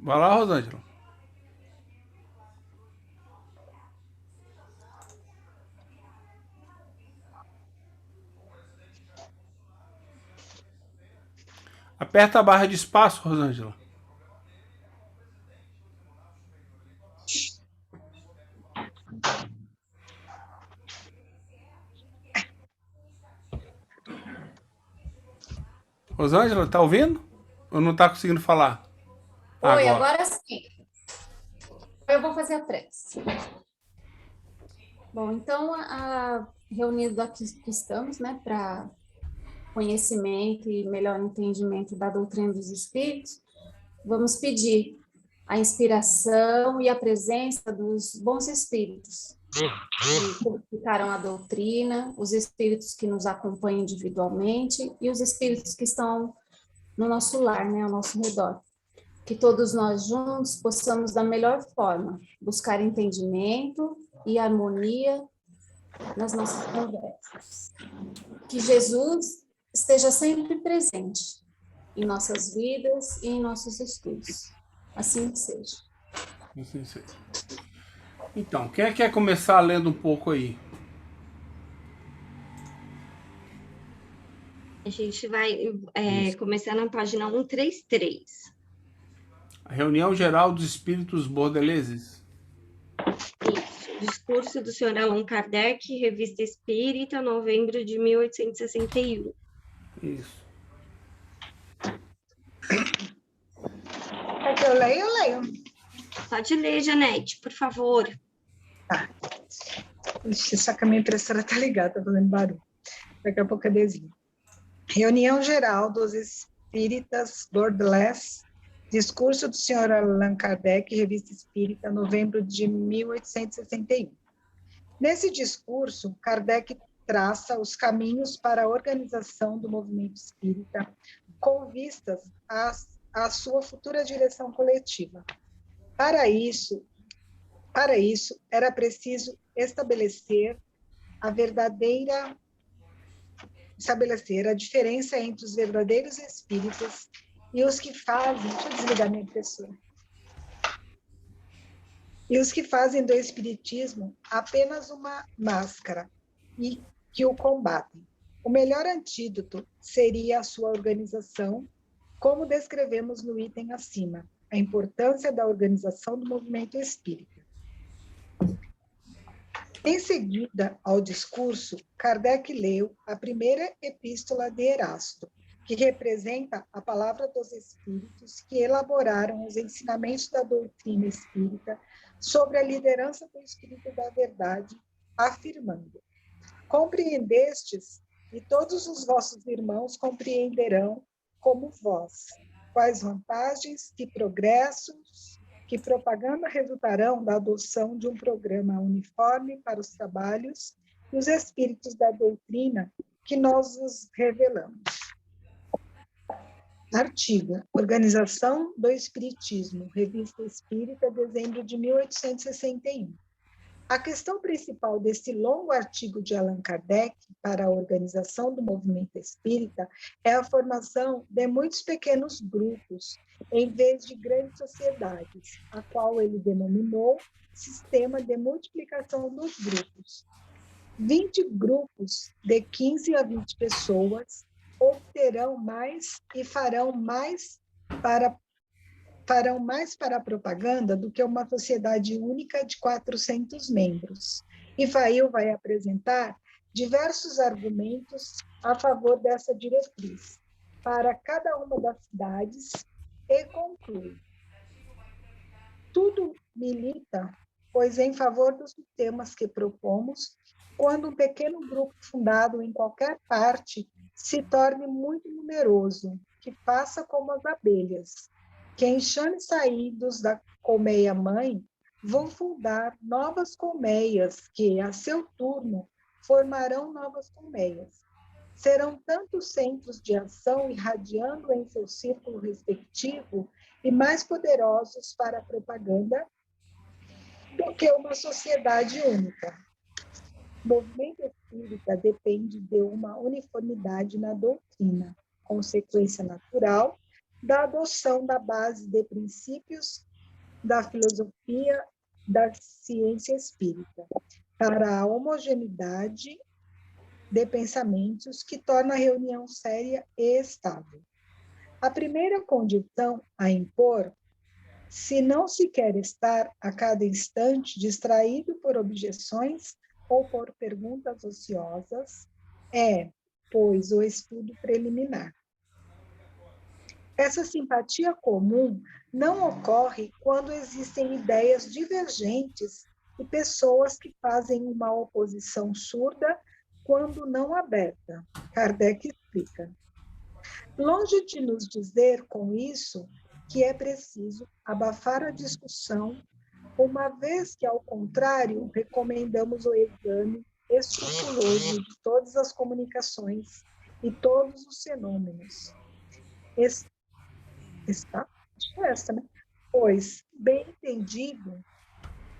Vai lá, Rosângela. Aperta a barra de espaço, Rosângela. Rosângela, tá ouvindo? Ou não tá conseguindo falar? Oi, Agora. agora sim. Eu vou fazer a prece. Bom, então, reunidos aqui que estamos, né, para conhecimento e melhor entendimento da doutrina dos Espíritos, vamos pedir a inspiração e a presença dos bons Espíritos que codificaram a doutrina, os Espíritos que nos acompanham individualmente e os Espíritos que estão no nosso lar, né, ao nosso redor. Que todos nós juntos possamos, da melhor forma, buscar entendimento e harmonia nas nossas conversas. Que Jesus esteja sempre presente em nossas vidas e em nossos estudos. Assim que seja. Assim seja. Então, quem é que quer começar lendo um pouco aí? A gente vai Isso. começar na página 133. A reunião geral dos espíritos bordeleses. Isso. Discurso do senhor Allan Kardec, Revista Espírita, novembro de 1861. Isso. É que eu leio, eu leio. Pode ler, Janete, por favor. Tá. Ixi, só que a minha impressora tá ligada, tá fazendo barulho. Daqui a pouco eu desenho. Reunião Geral dos Espíritas Bordelaise, discurso do senhor Allan Kardec, Revista Espírita, novembro de 1861. Nesse discurso, Kardec traça os caminhos para a organização do movimento espírita com vistas à sua futura direção coletiva. Para isso, era preciso estabelecer a diferença entre os verdadeiros espíritas e os que fazem, deixa eu desligar minha impressora, e os que fazem do espiritismo apenas uma máscara e que o combatem. O melhor antídoto seria a sua organização, como descrevemos no item acima, a importância da organização do movimento espírita. Em seguida ao discurso, Kardec leu a primeira epístola de Erasto, que representa a palavra dos espíritos que elaboraram os ensinamentos da doutrina espírita sobre a liderança do Espírito da Verdade, afirmando: compreendestes, e todos os vossos irmãos compreenderão, como vós, quais vantagens e progressos que propaganda resultarão da adoção de um programa uniforme para os trabalhos e os espíritos da doutrina que nós vos revelamos. Artigo: Organização do Espiritismo, Revista Espírita, dezembro de 1861. A questão principal desse longo artigo de Allan Kardec para a organização do movimento espírita é a formação de muitos pequenos grupos, em vez de grandes sociedades, a qual ele denominou sistema de multiplicação dos grupos. 20 grupos de 15 a 20 pessoas obterão mais e farão mais para a propaganda do que uma sociedade única de 400 membros. E Fail vai apresentar diversos argumentos a favor dessa diretriz para cada uma das cidades e conclui: tudo milita, pois, em favor dos temas que propomos, quando um pequeno grupo fundado em qualquer parte se torne muito numeroso, que faça como as abelhas, que, enxames saídos da colmeia-mãe, vão fundar novas colmeias, que, a seu turno, formarão novas colmeias. Serão tantos centros de ação irradiando em seu círculo respectivo e mais poderosos para a propaganda do que uma sociedade única. O movimento espírita depende de uma uniformidade na doutrina, consequência natural da adoção da base de princípios da filosofia da ciência espírita, para a homogeneidade de pensamentos que torna a reunião séria e estável. A primeira condição a impor, se não se quer estar a cada instante distraído por objeções ou por perguntas ociosas, é, pois, o estudo preliminar. Essa simpatia comum não ocorre quando existem ideias divergentes e pessoas que fazem uma oposição surda quando não aberta. Kardec explica. Longe de nos dizer com isso que é preciso abafar a discussão, uma vez que, ao contrário, recomendamos o exame escrupuloso de todas as comunicações e todos os fenômenos. Está essa, né? Pois, bem entendido,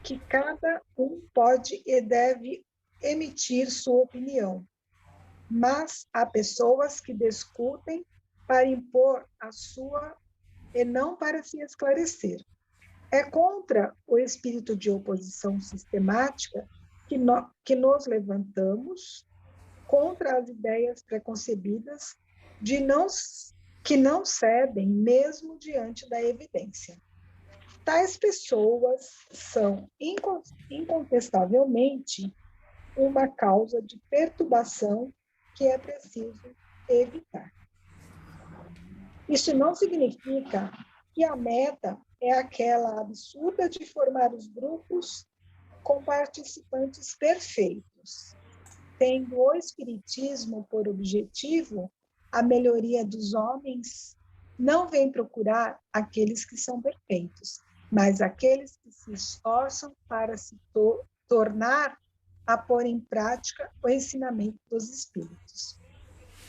que cada um pode e deve emitir sua opinião, mas há pessoas que discutem para impor a sua e não para se esclarecer. É contra o espírito de oposição sistemática que nos levantamos, contra as ideias preconcebidas que não cedem mesmo diante da evidência. Tais pessoas são incontestavelmente uma causa de perturbação que é preciso evitar. Isso não significa que a meta é aquela absurda de formar os grupos com participantes perfeitos, tendo o Espiritismo por objetivo a melhoria dos homens, não vem procurar aqueles que são perfeitos, mas aqueles que se esforçam para se tornar a pôr em prática o ensinamento dos espíritos.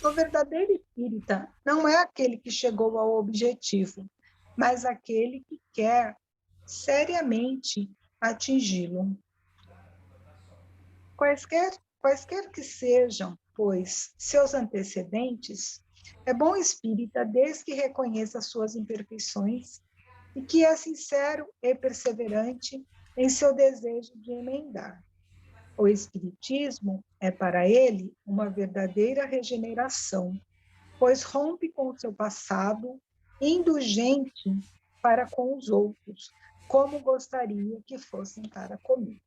O verdadeiro espírita não é aquele que chegou ao objetivo, mas aquele que quer seriamente atingi-lo. Quaisquer que sejam, pois, seus antecedentes, é bom espírita desde que reconheça suas imperfeições e que é sincero e perseverante em seu desejo de emendar. O espiritismo é para ele uma verdadeira regeneração, pois rompe com o seu passado, indulgente para com os outros, como gostaria que fossem para comigo.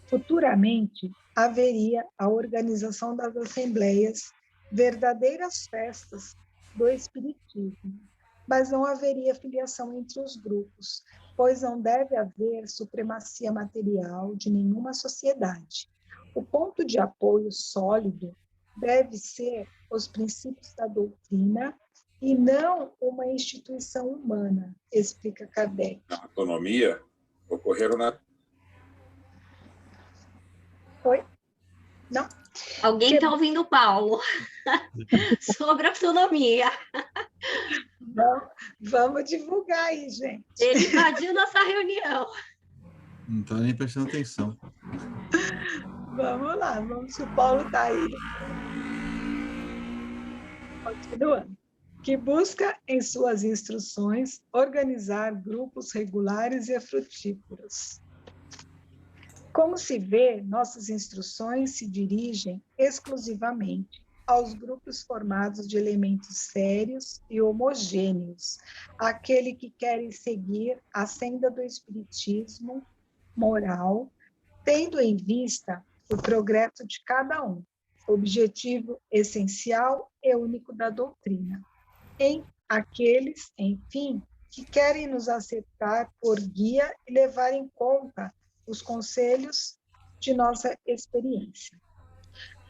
Futuramente, haveria a organização das assembleias, verdadeiras festas do espiritismo, mas não haveria filiação entre os grupos, pois não deve haver supremacia material de nenhuma sociedade. O ponto de apoio sólido deve ser os princípios da doutrina e não uma instituição humana, explica Kardec. A autonomia ocorreram na... Oi? Não? Alguém está ouvindo o Paulo sobre autonomia. Vamos divulgar aí, gente. Ele invadiu nossa reunião. Não está nem prestando atenção. Vamos lá, vamos se o Paulo está aí. Continuando. Que busca, em suas instruções, organizar grupos regulares e frutíferos. Como se vê, nossas instruções se dirigem exclusivamente aos grupos formados de elementos sérios e homogêneos, aquele que querem seguir a senda do espiritismo moral, tendo em vista o progresso de cada um, objetivo essencial e único da doutrina, em aqueles, enfim, que querem nos aceitar por guia e levar em conta os conselhos de nossa experiência.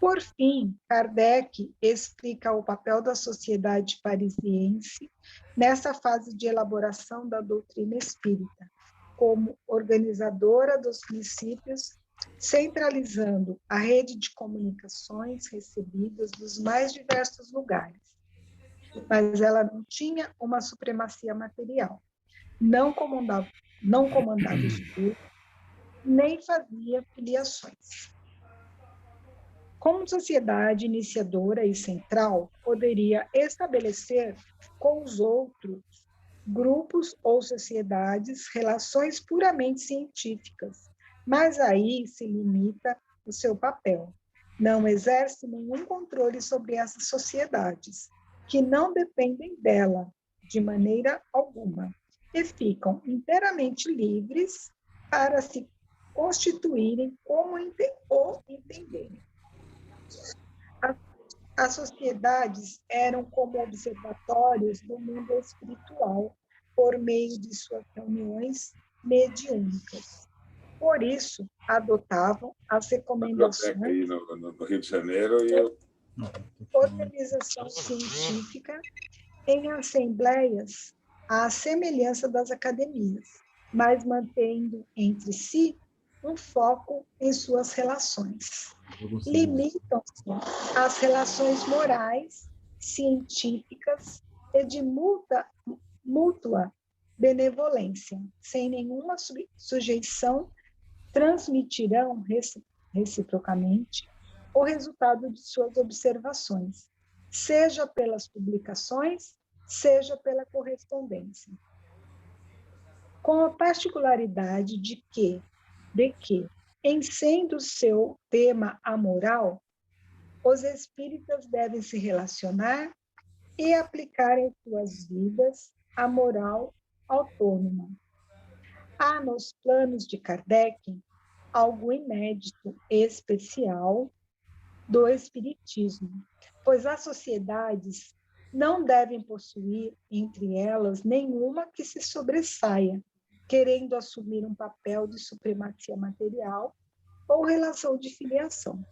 Por fim, Kardec explica o papel da sociedade parisiense nessa fase de elaboração da doutrina espírita, como organizadora dos princípios, centralizando a rede de comunicações recebidas dos mais diversos lugares. Mas ela não tinha uma supremacia material, não comandava os grupos, nem fazia filiações. Como sociedade iniciadora e central, poderia estabelecer com os outros grupos ou sociedades relações puramente científicas, mas aí se limita o seu papel. Não exerce nenhum controle sobre essas sociedades, que não dependem dela de maneira alguma, e ficam inteiramente livres para se constituírem como ou entenderem. As sociedades eram como observatórios do mundo espiritual por meio de suas reuniões mediúnicas. Por isso, adotavam as recomendações Aí no Rio de Janeiro e organização científica em assembleias à semelhança das academias, mas mantendo entre si um foco em suas relações. Limitam-se às relações morais, científicas e de mútua benevolência, sem nenhuma sujeição, transmitirão reciprocamente o resultado de suas observações, seja pelas publicações, seja pela correspondência. Com a particularidade de que, em sendo seu tema a moral, os espíritas devem se relacionar e aplicar em suas vidas a moral autônoma. Há nos planos de Kardec algo inédito e especial do espiritismo, pois as sociedades não devem possuir entre elas nenhuma que se sobressaia, querendo assumir um papel de supremacia material ou relação de filiação,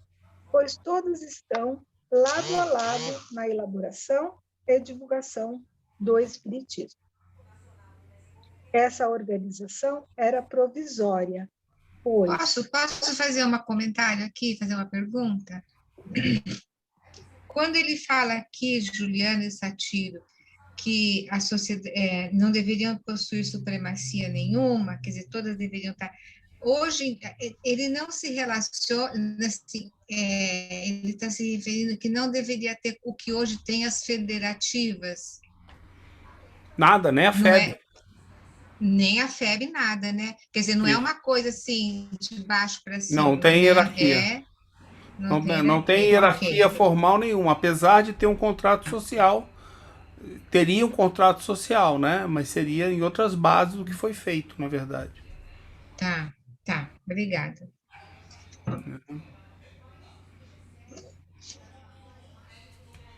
pois todas estão lado a lado na elaboração e divulgação do espiritismo. Essa organização era provisória, pois... Posso fazer um comentário aqui, fazer uma pergunta? Quando ele fala aqui, Juliano e Satiro, que a sociedade não deveriam possuir supremacia nenhuma, quer dizer, todas deveriam estar... Hoje, ele não se relaciona, assim, ele está se referindo que não deveria ter o que hoje tem as federativas. Nada, nem a FEB. Nem a FEB, nada, né? Quer dizer, não é uma coisa assim, de baixo para cima. Não tem hierarquia. Né? Não tem hierarquia formal nenhuma, apesar de ter um contrato social. Teria um contrato social, né? Mas seria em outras bases do que foi feito, na verdade. Tá. Obrigada.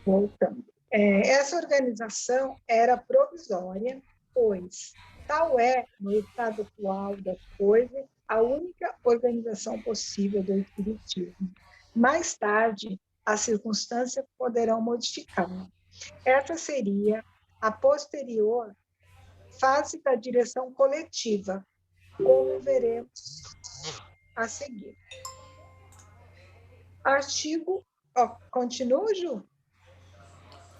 Voltando. Essa organização era provisória, pois tal é, no estado atual das coisas, a única organização possível do espiritismo. Mais tarde, as circunstâncias poderão modificá-la. Essa seria a posterior fase da direção coletiva, como veremos a seguir. Artigo... continua, Ju?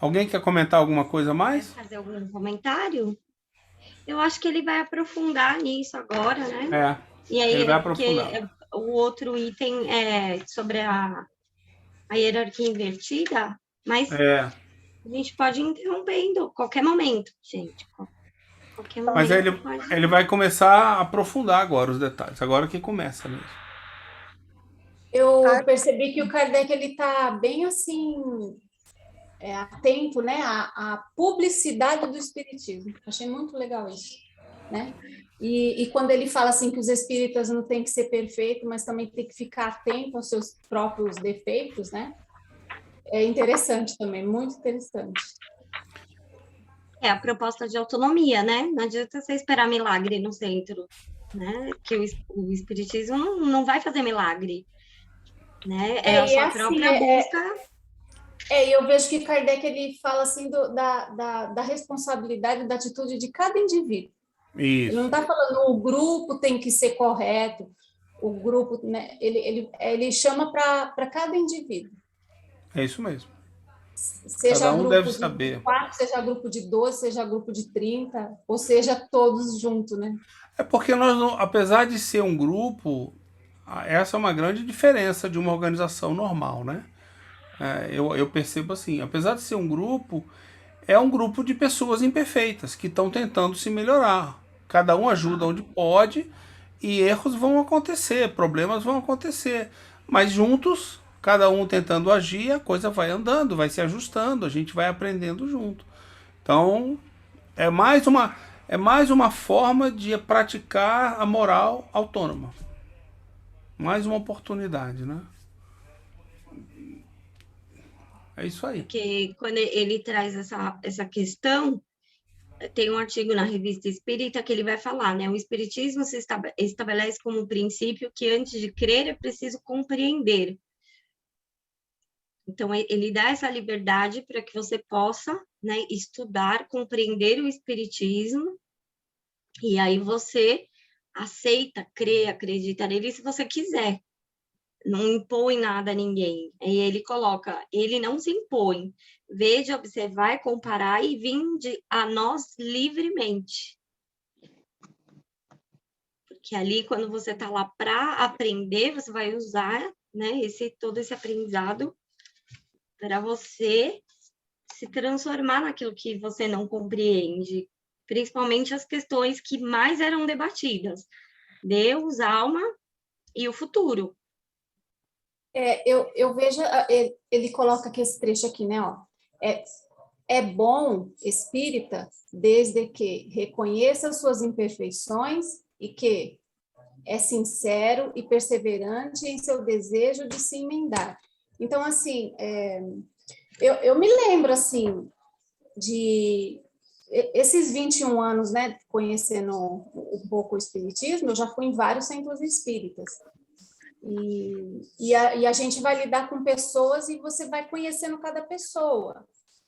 Alguém quer comentar alguma coisa mais? Quer fazer algum comentário? Eu acho que ele vai aprofundar nisso agora, né? E aí, ele vai aprofundar. O outro item é sobre a hierarquia invertida, mas a gente pode ir interrompendo a qualquer momento, gente. Qualquer momento. Mas ele vai começar a aprofundar agora os detalhes. Agora que começa mesmo. Eu percebi que o Kardec ele está bem assim atento, né, à publicidade do espiritismo. Achei muito legal isso, né? E quando ele fala assim que os espíritas não têm que ser perfeitos, mas também tem que ficar atento aos seus próprios defeitos, né? É interessante também, muito interessante. É a proposta de autonomia, né? Não adianta você esperar milagre no centro, né? Porque o espiritismo não vai fazer milagre, né? É a sua própria busca. E eu vejo que Kardec ele fala assim da responsabilidade, da atitude de cada indivíduo. Isso. Ele não está falando o grupo tem que ser correto, o grupo, né? Ele chama para cada indivíduo. É isso mesmo. Seja cada um grupo deve de saber. 4, seja grupo de 12, seja grupo de 30, ou seja, todos juntos, né? É porque nós, apesar de ser um grupo, essa é uma grande diferença de uma organização normal, né? Eu percebo assim, apesar de ser um grupo, é um grupo de pessoas imperfeitas que estão tentando se melhorar. Cada um ajuda onde pode e erros vão acontecer, problemas vão acontecer. Mas juntos, cada um tentando agir, a coisa vai andando, vai se ajustando, a gente vai aprendendo junto. Então, é mais uma forma de praticar a moral autônoma. Mais uma oportunidade, né? É isso aí. Porque quando ele traz essa questão, tem um artigo na Revista Espírita que ele vai falar, né? O Espiritismo se estabelece como um princípio que antes de crer é preciso compreender. Então, ele dá essa liberdade para que você possa, né, estudar, compreender o Espiritismo, e aí você aceita, crê, acredita nele se você quiser. Não impõe nada a ninguém. E ele coloca, ele não se impõe. Veja, observar, comparar e vinde a nós livremente. Porque ali, quando você está lá para aprender, você vai usar, né, todo esse aprendizado para você se transformar naquilo que você não compreende. Principalmente as questões que mais eram debatidas. Deus, alma e o futuro. Eu vejo, ele coloca aqui esse trecho aqui, né? Ó, é bom espírita desde que reconheça suas imperfeições e que é sincero e perseverante em seu desejo de se emendar. Então, assim, eu me lembro, assim, de esses 21 anos, né, conhecendo um pouco o espiritismo, eu já fui em vários centros espíritas. E a gente vai lidar com pessoas e você vai conhecendo cada pessoa.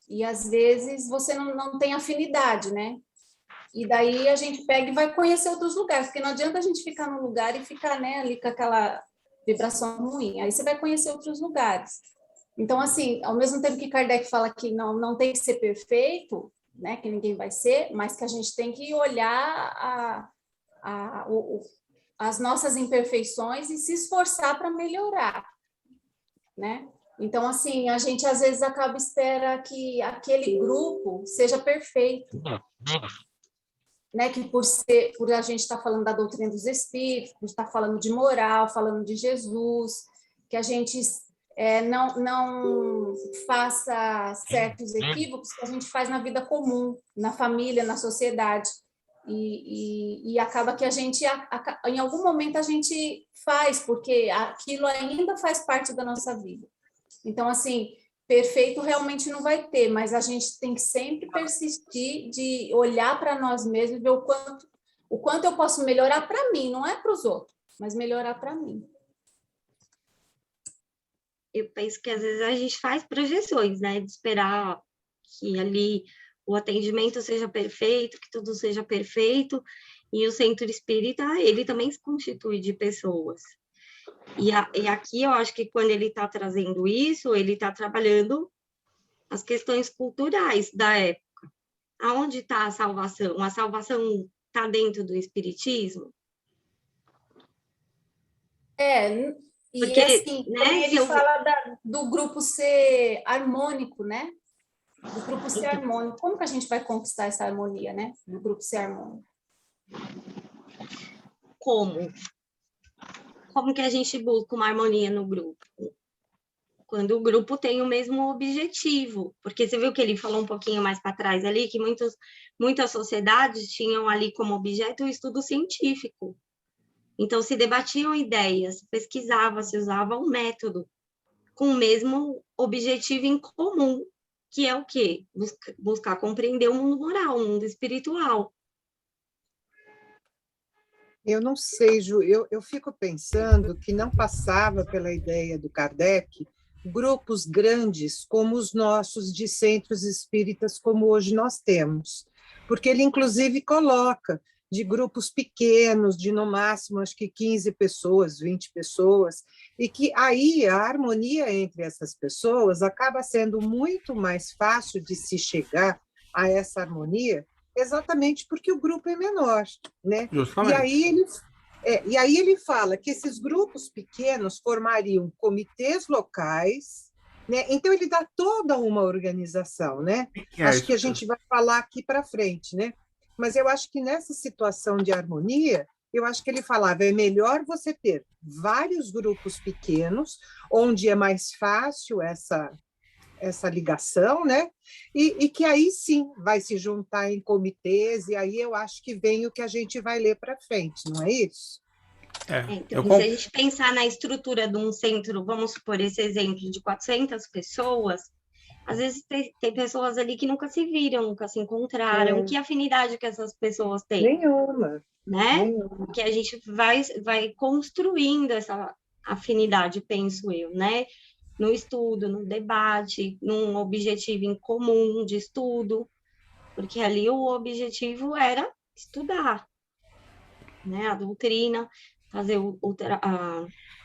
E, às vezes, você não tem afinidade, né? E daí a gente pega e vai conhecer outros lugares, porque não adianta a gente ficar num lugar e ficar, né, ali com aquela vibração ruim. Aí você vai conhecer outros lugares. Então, assim, ao mesmo tempo que Kardec fala que não tem que ser perfeito, né, que ninguém vai ser, mas que a gente tem que olhar as nossas imperfeições e se esforçar para melhorar, né? Então, assim, a gente às vezes espera que aquele grupo seja perfeito, né? Que por a gente estar falando da doutrina dos espíritos, por estar falando de moral, falando de Jesus, que a gente não faça certos equívocos que a gente faz na vida comum, na família, na sociedade. E acaba que a gente, em algum momento, a gente faz, porque aquilo ainda faz parte da nossa vida. Então, assim, perfeito realmente não vai ter, mas a gente tem que sempre persistir de olhar para nós mesmos e ver o quanto eu posso melhorar para mim, não é para os outros, mas melhorar para mim. Eu penso que às vezes a gente faz projeções, né, de esperar que ali o atendimento seja perfeito, que tudo seja perfeito, e o centro espírita, ele também se constitui de pessoas. E aqui eu acho que quando ele está trazendo isso, ele está trabalhando as questões culturais da época. Aonde está a salvação? A salvação está dentro do espiritismo? Porque, assim, né, ele fala do grupo ser harmônico, né? Do grupo ser harmônico. Como que a gente vai conquistar essa harmonia, né? Do grupo ser harmônico. Como? Como que a gente busca uma harmonia no grupo? Quando o grupo tem o mesmo objetivo. Porque você viu que ele falou um pouquinho mais para trás ali, que muitas sociedades tinham ali como objeto o estudo científico. Então, se debatiam ideias, pesquisava, se usava um método com o mesmo objetivo em comum, que é o quê? Buscar compreender o mundo moral, o mundo espiritual. Eu não sei, Ju, eu fico pensando que não passava pela ideia do Kardec grupos grandes como os nossos de centros espíritas, como hoje nós temos, porque ele, inclusive, coloca de grupos pequenos, de no máximo, acho que 15 pessoas, 20 pessoas, e que aí a harmonia entre essas pessoas acaba sendo muito mais fácil de se chegar a essa harmonia, exatamente porque o grupo é menor, né? Justamente. E aí E aí ele fala que esses grupos pequenos formariam comitês locais, né? Então ele dá toda uma organização, né? Acho que a gente vai falar aqui para frente, né? Mas eu acho que nessa situação de harmonia, eu acho que ele falava, é melhor você ter vários grupos pequenos, onde é mais fácil essa ligação, né? E que aí sim vai se juntar em comitês, e aí eu acho que vem o que a gente vai ler para frente, não é isso? Então, se a gente pensar na estrutura de um centro, vamos supor esse exemplo de 400 pessoas, às vezes tem pessoas ali que nunca se viram, nunca se encontraram. Que afinidade que essas pessoas têm? Nenhuma. Né? Nenhuma. Que a gente vai construindo essa afinidade, penso eu, né? No estudo, no debate, num objetivo em comum de estudo, porque ali o objetivo era estudar, né? A doutrina, fazer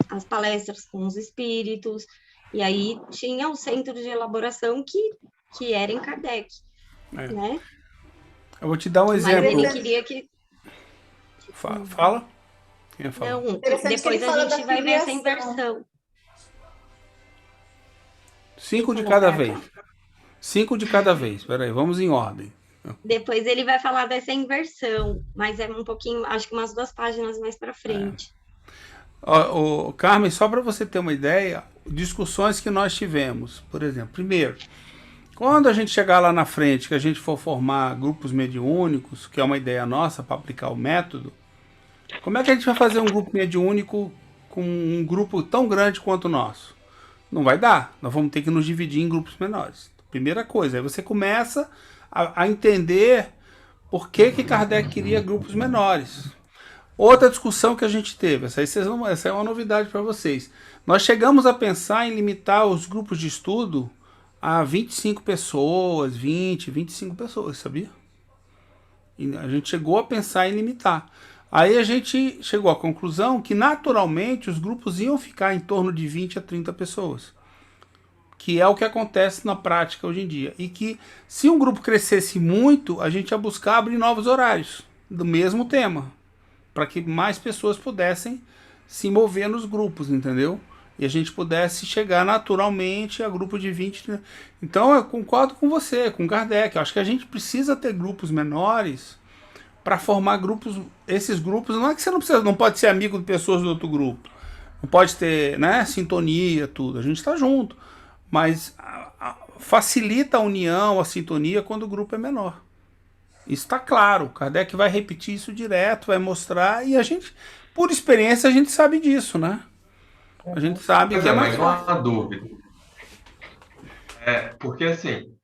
as palestras com os espíritos, e aí tinha o centro de elaboração que era em Kardec, né? Eu vou te dar um exemplo. Mas ele queria que... Fala? Quem fala? Não, depois a gente vai ver essa inversão. 5 de cada vez. 5 de cada vez. Peraí, vamos em ordem. Depois ele vai falar dessa inversão, mas é um pouquinho, acho que umas 2 páginas mais para frente. Carmen, só para você ter uma ideia, discussões que nós tivemos. Por exemplo, primeiro, quando a gente chegar lá na frente, que a gente for formar grupos mediúnicos, que é uma ideia nossa para aplicar o método, como é que a gente vai fazer um grupo mediúnico com um grupo tão grande quanto o nosso? Não vai dar. Nós vamos ter que nos dividir em grupos menores. Primeira coisa, aí você começa a entender por que Kardec queria grupos menores. Outra discussão que a gente teve, essa é uma novidade para vocês. Nós chegamos a pensar em limitar os grupos de estudo a 25 pessoas, 20, 25 pessoas, sabia? E a gente chegou a pensar em limitar. Aí a gente chegou à conclusão que naturalmente os grupos iam ficar em torno de 20 a 30 pessoas. Que é o que acontece na prática hoje em dia. E que se um grupo crescesse muito, a gente ia buscar abrir novos horários do mesmo tema. Para que mais pessoas pudessem se mover nos grupos, entendeu? E a gente pudesse chegar naturalmente a grupo de 20. Então eu concordo com você, com Kardec. Eu acho que a gente precisa ter grupos menores para formar grupos. Esses grupos, não é que você não pode ser amigo de pessoas do outro grupo. Não pode ter, né, sintonia, tudo. A gente está junto. Mas facilita a união, a sintonia quando o grupo é menor. Isso está claro. Kardec vai repetir isso direto, vai mostrar, e a gente, por experiência, a gente sabe disso, né? A gente sabe que é mais fácil. Uma dúvida. Porque assim,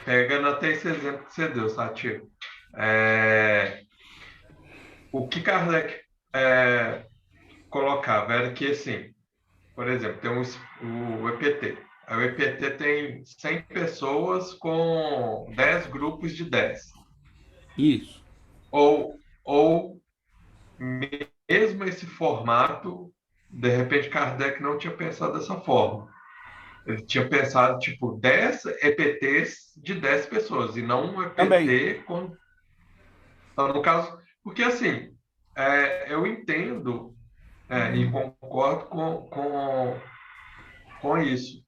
pegando até esse exemplo que você deu, Satiro, o que Kardec colocava era que, assim, por exemplo, tem o EPT. O EPT tem 100 pessoas com 10 grupos de 10. Isso. Ou mesmo esse formato, de repente Kardec não tinha pensado dessa forma. Ele tinha pensado, tipo, 10 EPTs de 10 pessoas, e não um EPT também. Então, no caso, porque assim, eu entendo e concordo com isso.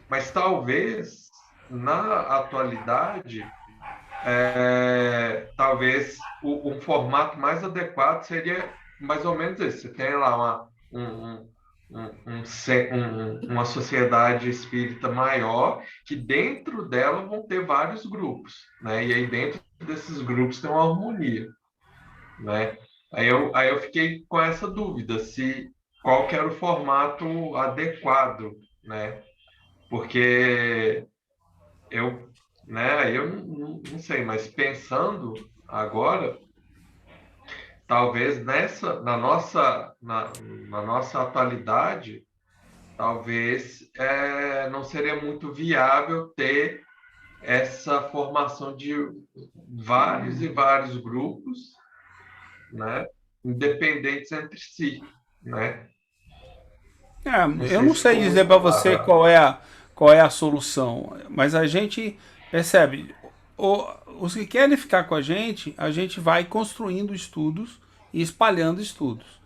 Mas talvez, na atualidade, talvez um formato mais adequado seria mais ou menos esse. Você tem lá uma sociedade espírita maior, que dentro dela vão ter vários grupos, né? E aí dentro desses grupos tem uma harmonia, né? Aí eu fiquei com essa dúvida, qual que era o formato adequado, né? Porque eu não sei, mas pensando agora, talvez na nossa atualidade, talvez não seria muito viável ter essa formação de vários e vários grupos, né, independentes entre si, né? Eu não sei dizer para você qual é a solução, mas a gente percebe, os que querem ficar com a gente vai construindo estudos e espalhando estudos.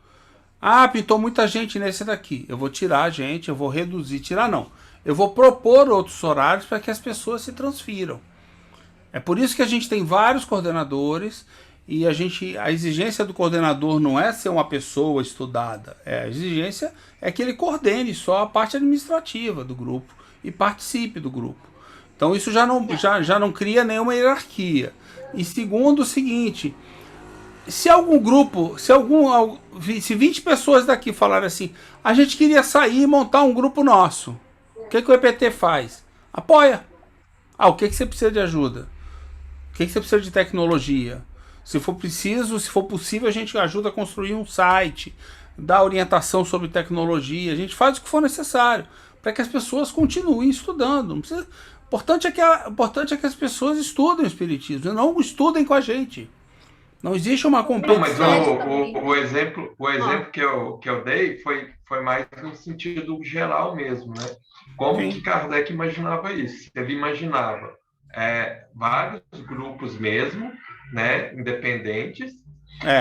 Ah, pintou muita gente nesse daqui. Eu vou tirar a gente, eu vou reduzir. Tirar não. Eu vou propor outros horários para que as pessoas se transfiram. É por isso que a gente tem vários coordenadores e a exigência do coordenador não é ser uma pessoa estudada. A exigência é que ele coordene só a parte administrativa do grupo e participe do grupo. Então isso já não cria nenhuma hierarquia. E segundo, o seguinte, se algum grupo, se 20 pessoas daqui falarem assim, a gente queria sair e montar um grupo nosso, o que o EPT faz? Apoia. Ah, o que você precisa de ajuda? O que você precisa de tecnologia? Se for preciso, se for possível, a gente ajuda a construir um site, dá orientação sobre tecnologia, a gente faz o que for necessário para que as pessoas continuem estudando. Não precisa... O importante é que as pessoas estudem o espiritismo, não estudem com a gente. Não existe uma Não, mas competição. o exemplo que eu dei foi mais no sentido geral mesmo, né? Como que Sim. Kardec imaginava isso? Ele imaginava vários grupos mesmo, né, independentes,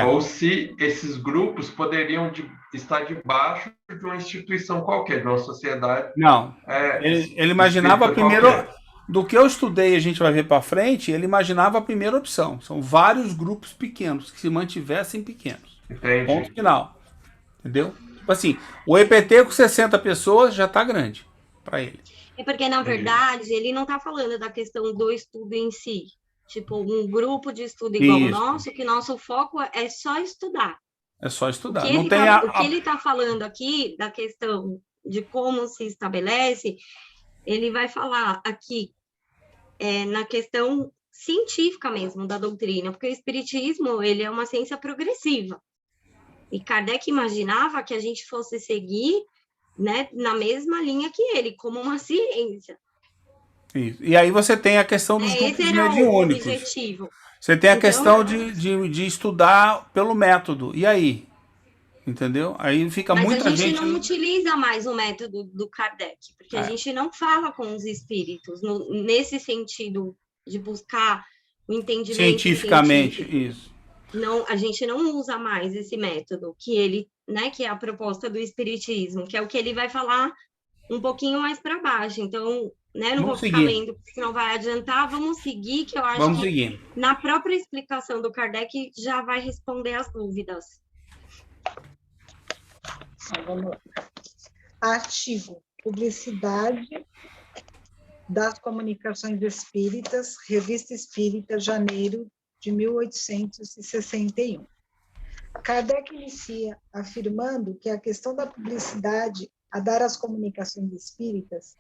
ou se esses grupos poderiam estar debaixo de uma instituição qualquer, de uma sociedade. Não. Ele imaginava primeiro. Do que eu estudei, a gente vai ver para frente, ele imaginava a primeira opção. São vários grupos pequenos, que se mantivessem pequenos. Entendi. Ponto final. Entendeu? Tipo assim, o EPT com 60 pessoas já está grande para ele. É porque, na verdade, ele não está falando da questão do estudo em si. Tipo, um grupo de estudo igual o nosso, que nosso foco é só estudar. É só estudar. O que ele está falando aqui, da questão de como se estabelece, ele vai falar aqui na questão científica mesmo da doutrina, porque o espiritismo ele é uma ciência progressiva. E Kardec imaginava que a gente fosse seguir, né, na mesma linha que ele, como uma ciência. Isso. E aí você tem a questão dos grupos esse era mediúnicos. O objetivo. Você tem a questão de estudar pelo método. E aí? Entendeu? Aí fica muita gente... Mas a gente não utiliza mais o método do Kardec, porque a gente não fala com os espíritos nesse sentido de buscar o entendimento cientificamente. Isso. Não, a gente não usa mais esse método que ele, né, que é a proposta do espiritismo, que é o que ele vai falar um pouquinho mais para baixo. Então, né, não vou ficar lendo, porque senão vai adiantar. Vamos seguir, que eu acho que na própria explicação do Kardec já vai responder as dúvidas. Vamos lá. Artigo: Publicidade das Comunicações Espíritas, Revista Espírita, janeiro de 1861. Kardec inicia afirmando que a questão da publicidade a dar às comunicações espíritas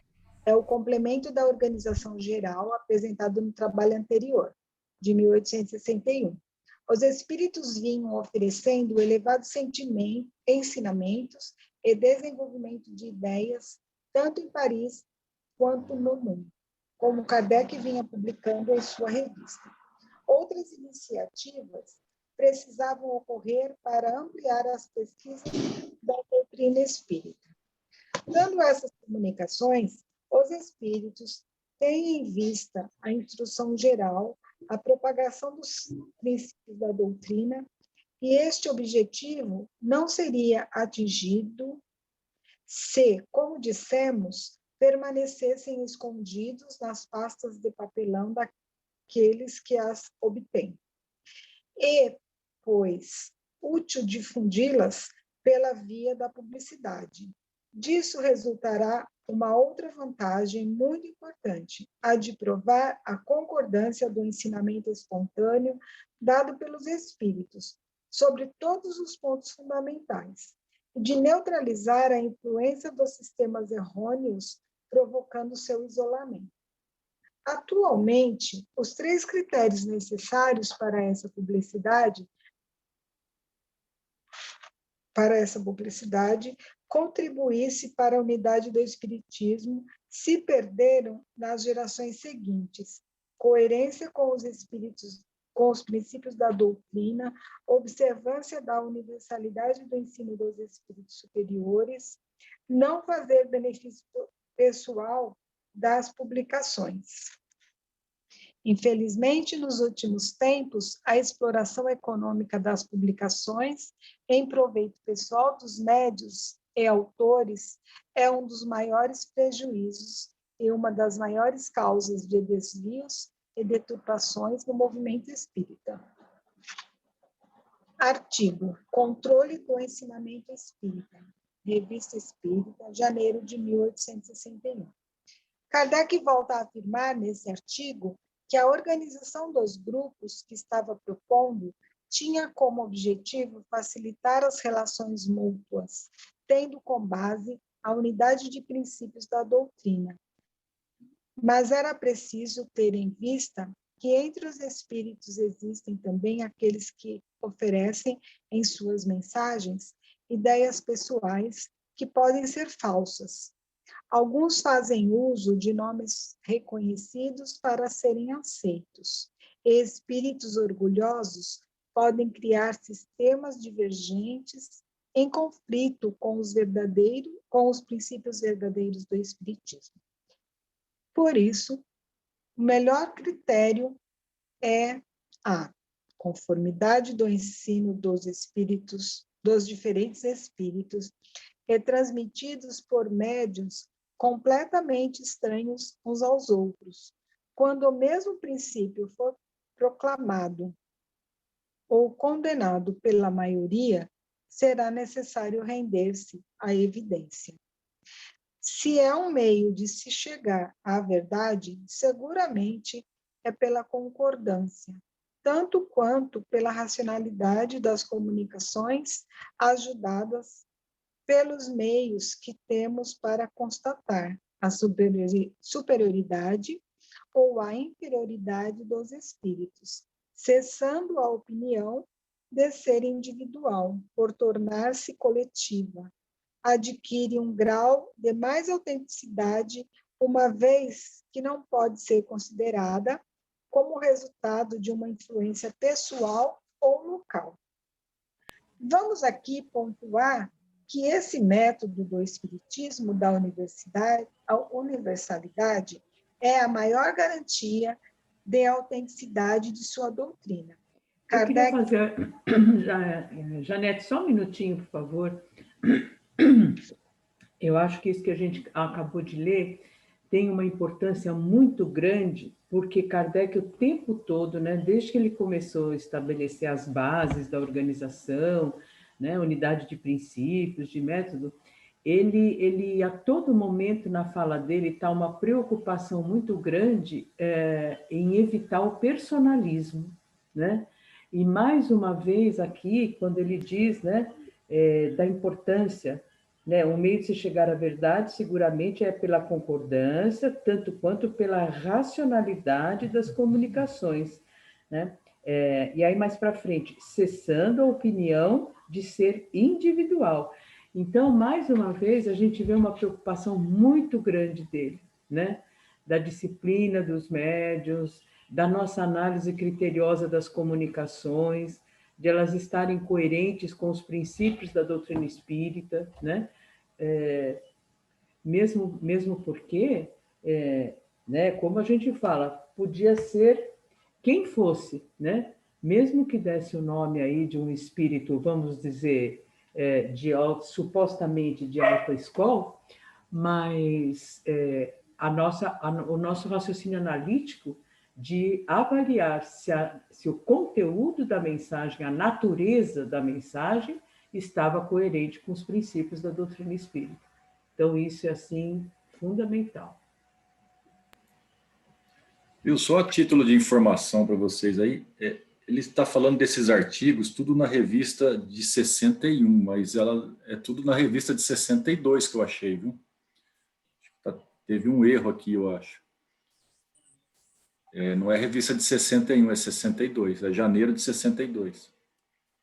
é o complemento da organização geral apresentado no trabalho anterior, de 1861. Os espíritos vinham oferecendo elevados sentimentos, ensinamentos e desenvolvimento de ideias, tanto em Paris quanto no mundo, como Kardec vinha publicando em sua revista. Outras iniciativas precisavam ocorrer para ampliar as pesquisas da doutrina espírita. Dando essas comunicações, os espíritos têm em vista a instrução geral, a propagação dos princípios da doutrina, e este objetivo não seria atingido se, como dissemos, permanecessem escondidos nas pastas de papelão daqueles que as obtêm. E, pois, útil difundi-las pela via da publicidade. Disso resultará uma outra vantagem muito importante, a de provar a concordância do ensinamento espontâneo dado pelos espíritos sobre todos os pontos fundamentais, e de neutralizar a influência dos sistemas errôneos, provocando seu isolamento. Atualmente, os 3 critérios necessários para essa publicidade contribuísse para a unidade do espiritismo, se perderam nas gerações seguintes: coerência com os espíritos, com os princípios da doutrina, observância da universalidade do ensino dos espíritos superiores, não fazer benefício pessoal das publicações. Infelizmente, nos últimos tempos, a exploração econômica das publicações em proveito pessoal dos médios e autores é um dos maiores prejuízos e uma das maiores causas de desvios e deturpações no movimento espírita. Artigo: Controle do ensinamento espírita. Revista Espírita, janeiro de 1861. Kardec volta a afirmar nesse artigo que a organização dos grupos que estava propondo tinha como objetivo facilitar as relações mútuas, tendo como base a unidade de princípios da doutrina. Mas era preciso ter em vista que entre os espíritos existem também aqueles que oferecem em suas mensagens ideias pessoais que podem ser falsas. Alguns fazem uso de nomes reconhecidos para serem aceitos. E espíritos orgulhosos podem criar sistemas divergentes em conflito com os princípios verdadeiros do espiritismo. Por isso, o melhor critério é a conformidade do ensino dos espíritos, dos diferentes espíritos, e transmitidos por médiuns completamente estranhos uns aos outros. Quando o mesmo princípio for proclamado ou condenado pela maioria, será necessário render-se à evidência. Se é um meio de se chegar à verdade, seguramente é pela concordância, tanto quanto pela racionalidade das comunicações, ajudadas pelos meios que temos para constatar a superioridade ou a inferioridade dos espíritos, cessando a opinião de ser individual, por tornar-se coletiva. Adquire um grau de mais autenticidade, uma vez que não pode ser considerada como resultado de uma influência pessoal ou local. Vamos aqui pontuar que esse método do espiritismo da universalidade é a maior garantia de autenticidade de sua doutrina. Kardec... Eu queria fazer, Janete, só um minutinho, por favor. Eu acho que isso que a gente acabou de ler tem uma importância muito grande, porque Kardec o tempo todo, né, desde que ele começou a estabelecer as bases da organização, né, unidade de princípios, de método, ele a todo momento na fala dele está uma preocupação muito grande em evitar o personalismo, né? E mais uma vez aqui, quando ele diz, né, da importância, né, o meio de se chegar à verdade seguramente é pela concordância, tanto quanto pela racionalidade das comunicações, né? E aí mais para frente, cessando a opinião de ser individual. Então, mais uma vez, a gente vê uma preocupação muito grande dele, né? Da disciplina dos médiuns, da nossa análise criteriosa das comunicações, de elas estarem coerentes com os princípios da doutrina espírita, né? Mesmo porque, né, como a gente fala, podia ser quem fosse, né? Mesmo que desse o nome aí de um espírito, vamos dizer, supostamente de alta escola, mas o nosso raciocínio analítico de avaliar se o conteúdo da mensagem, a natureza da mensagem, estava coerente com os princípios da doutrina espírita. Então, isso é, assim, fundamental. Viu, só a título de informação para vocês aí, ele está falando desses artigos, tudo na revista de 61, mas ela é tudo na revista de 62 que eu achei, viu? Teve um erro aqui, eu acho. Não é revista de 61, é 62, é janeiro de 62.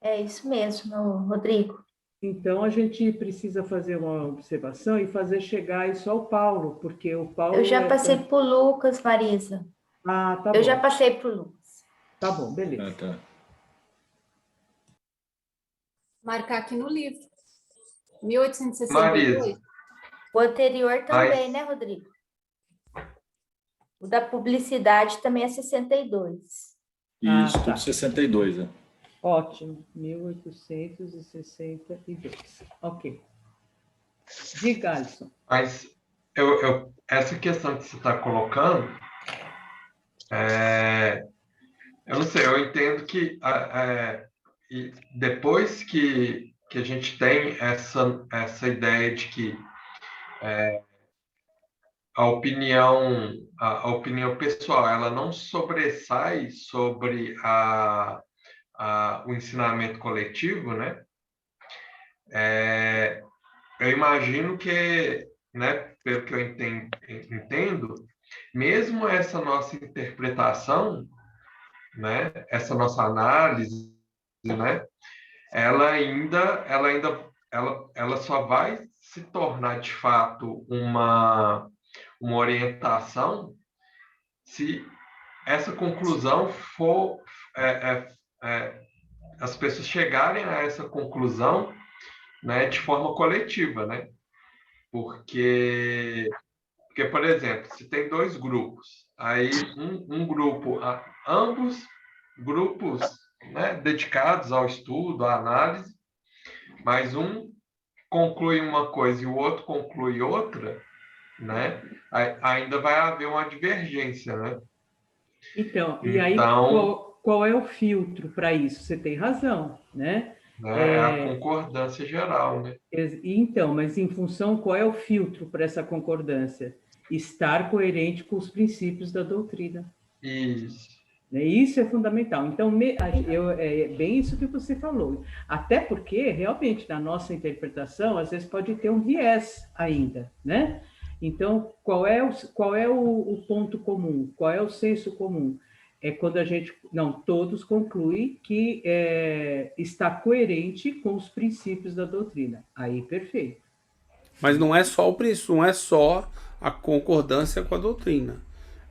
É isso mesmo, Rodrigo. Então, a gente precisa fazer uma observação e fazer chegar isso ao Paulo, porque o Paulo... Eu já passei por Lucas, Marisa. Ah, tá bom. Eu já passei por Lucas. Tá bom, beleza. Ah, tá. Marcar aqui no livro. 1862. Marisa. O anterior também, né, Rodrigo? O da publicidade também é 62. Isso, tá. tudo 62, né? Ótimo, 1862. Ok. Diga, Alisson. Mas essa questão que você está colocando, eu não sei, eu entendo que e depois que a gente tem essa ideia de que a opinião pessoal ela não sobressai sobre o ensinamento coletivo, né? Eu imagino que, né, pelo que eu entendo, mesmo essa nossa interpretação, né, essa nossa análise, né, ela só vai se tornar de fato uma orientação se essa conclusão for as pessoas chegarem a essa conclusão, né, de forma coletiva, né? Porque, por exemplo, se tem dois grupos, aí um grupo, ambos grupos, né, dedicados ao estudo, à análise, mas um conclui uma coisa e o outro conclui outra, né? Ainda vai haver uma divergência, né? Então, e aí qual é o filtro para isso? Você tem razão, né? É a concordância geral, né? Então, mas em função, qual é o filtro para essa concordância? Estar coerente com os princípios da doutrina. Isso. Isso é fundamental. Então, é bem isso que você falou. Até porque, realmente, na nossa interpretação, às vezes pode ter um viés ainda, né? Então, qual é o ponto comum? Qual é o senso comum? É quando todos concluem que está coerente com os princípios da doutrina. Aí, perfeito. Mas não é só não é só a concordância com a doutrina.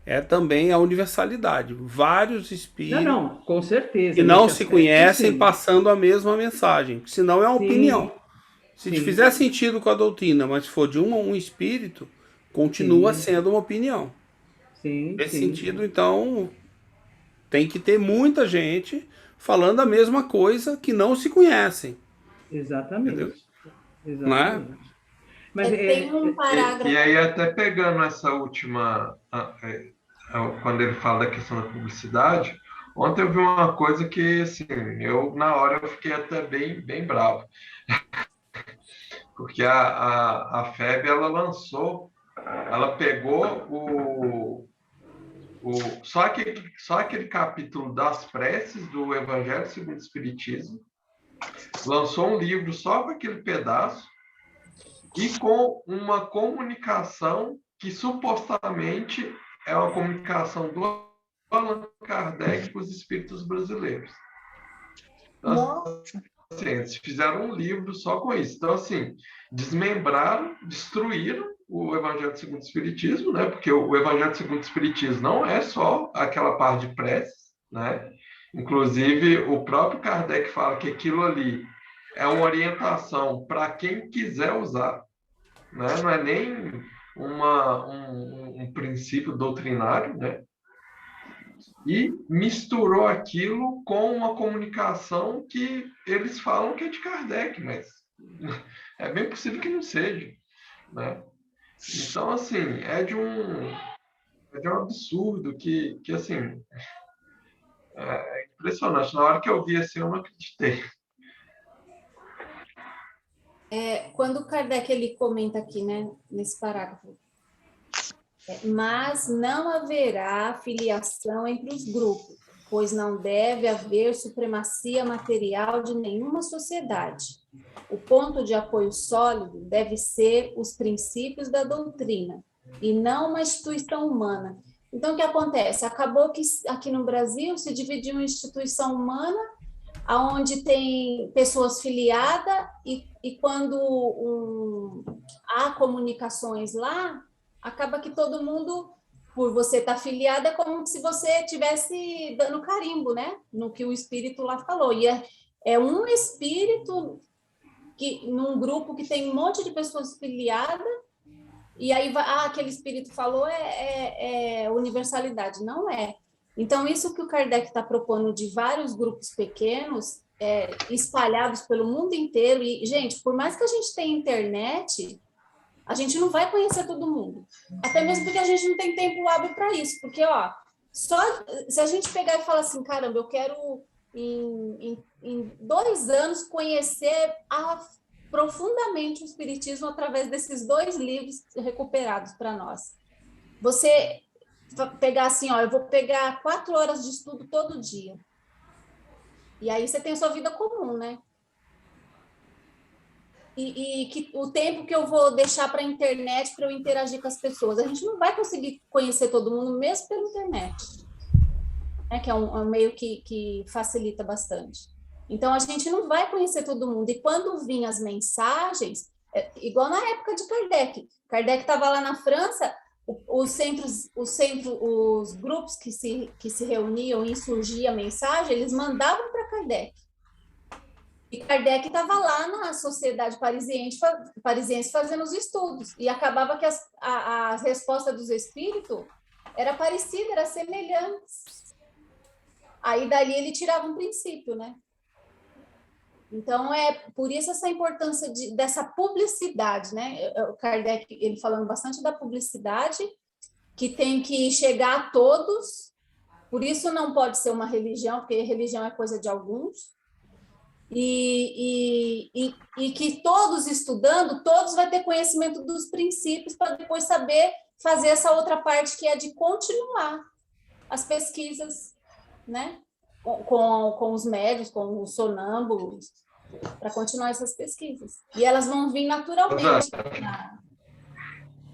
É também a universalidade. Vários espíritos com certeza, que não se conhecem passando a mesma mensagem. Senão é uma opinião. Se fizer sentido com a doutrina, mas se for de um espírito, continua sendo uma opinião. Nesse sentido, então, tem que ter muita gente falando a mesma coisa que não se conhecem. Exatamente. Entendeu? Exatamente. Não é? Mas tem um parágrafo. E aí, até pegando essa última, quando ele fala da questão da publicidade, ontem eu vi uma coisa que, assim, na hora eu fiquei até bem bravo. Porque a FEB, ela pegou só aquele capítulo das preces do Evangelho segundo o Espiritismo, lançou um livro só com aquele pedaço e com uma comunicação que supostamente é uma comunicação do Allan Kardec com os espíritos brasileiros. Então, assim, eles fizeram um livro só com isso. Então, assim, desmembraram, destruíram o Evangelho segundo o Espiritismo, né? Porque o Evangelho segundo o Espiritismo não é só aquela parte de preces, né? Inclusive, o próprio Kardec fala que aquilo ali é uma orientação para quem quiser usar, né? Não é nem um princípio doutrinário, né? E misturou aquilo com uma comunicação que eles falam que é de Kardec, mas é bem possível que não seja, né? Então, assim, é de um absurdo que assim, é impressionante. Na hora que eu vi assim, eu não acreditei. Quando o Kardec ele comenta aqui, né, nesse parágrafo, mas não haverá filiação entre os grupos, pois não deve haver supremacia material de nenhuma sociedade. O ponto de apoio sólido deve ser os princípios da doutrina, e não uma instituição humana. Então, o que acontece? Acabou que aqui no Brasil se dividiu uma instituição humana, onde tem pessoas filiadas, e quando há comunicações lá, acaba que todo mundo, por você estar filiado, é como se você estivesse dando carimbo, né? No que o espírito lá falou. E é um espírito num grupo que tem um monte de pessoas filiadas, e aí aquele espírito falou é universalidade. Não é. Então, isso que o Kardec está propondo de vários grupos pequenos, espalhados pelo mundo inteiro, e, gente, por mais que a gente tenha internet, a gente não vai conhecer todo mundo. Até mesmo porque a gente não tem tempo hábil para isso. Porque, ó, só se a gente pegar e falar assim, caramba, eu quero, em 2 anos, conhecer profundamente o Espiritismo através desses 2 livros recuperados para nós. Você pegar assim, ó, eu vou pegar 4 horas de estudo todo dia. E aí você tem a sua vida comum, né? E que o tempo que eu vou deixar para a internet para eu interagir com as pessoas. A gente não vai conseguir conhecer todo mundo mesmo pela internet, né? Que é um meio que facilita bastante. Então, a gente não vai conhecer todo mundo. E quando vinham as mensagens, igual na época de Kardec. Kardec estava lá na França, os grupos que se reuniam e surgia a mensagem, eles mandavam para Kardec. E Kardec estava lá na Sociedade Parisiense fazendo os estudos, e acabava que a resposta dos espíritos era parecida, era semelhante. Aí, dali, ele tirava um princípio, né? Então, por isso essa importância dessa publicidade, né? O Kardec, ele falando bastante da publicidade, que tem que chegar a todos, por isso não pode ser uma religião, porque religião é coisa de alguns, e que todos estudando, todos vão ter conhecimento dos princípios para depois saber fazer essa outra parte que é de continuar as pesquisas, né? Com os médios, com os sonâmbulos, para continuar essas pesquisas. E elas vão vir naturalmente.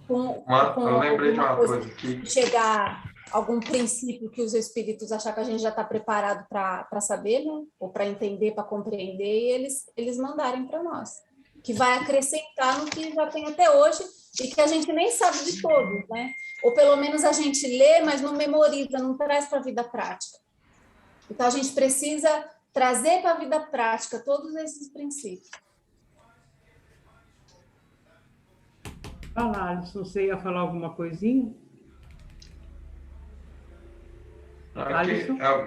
Eu lembrei de uma coisa que... Chegar algum princípio que os espíritos achar que a gente já está preparado para saber, né? Ou para entender, para compreender, e eles mandarem para nós. Que vai acrescentar no que já tem até hoje e que a gente nem sabe de todos, né? Ou pelo menos a gente lê, mas não memoriza, não traz para a vida prática. Então, a gente precisa trazer para a vida prática todos esses princípios. Fala, Alisson, você ia falar alguma coisinha? Aqui, eu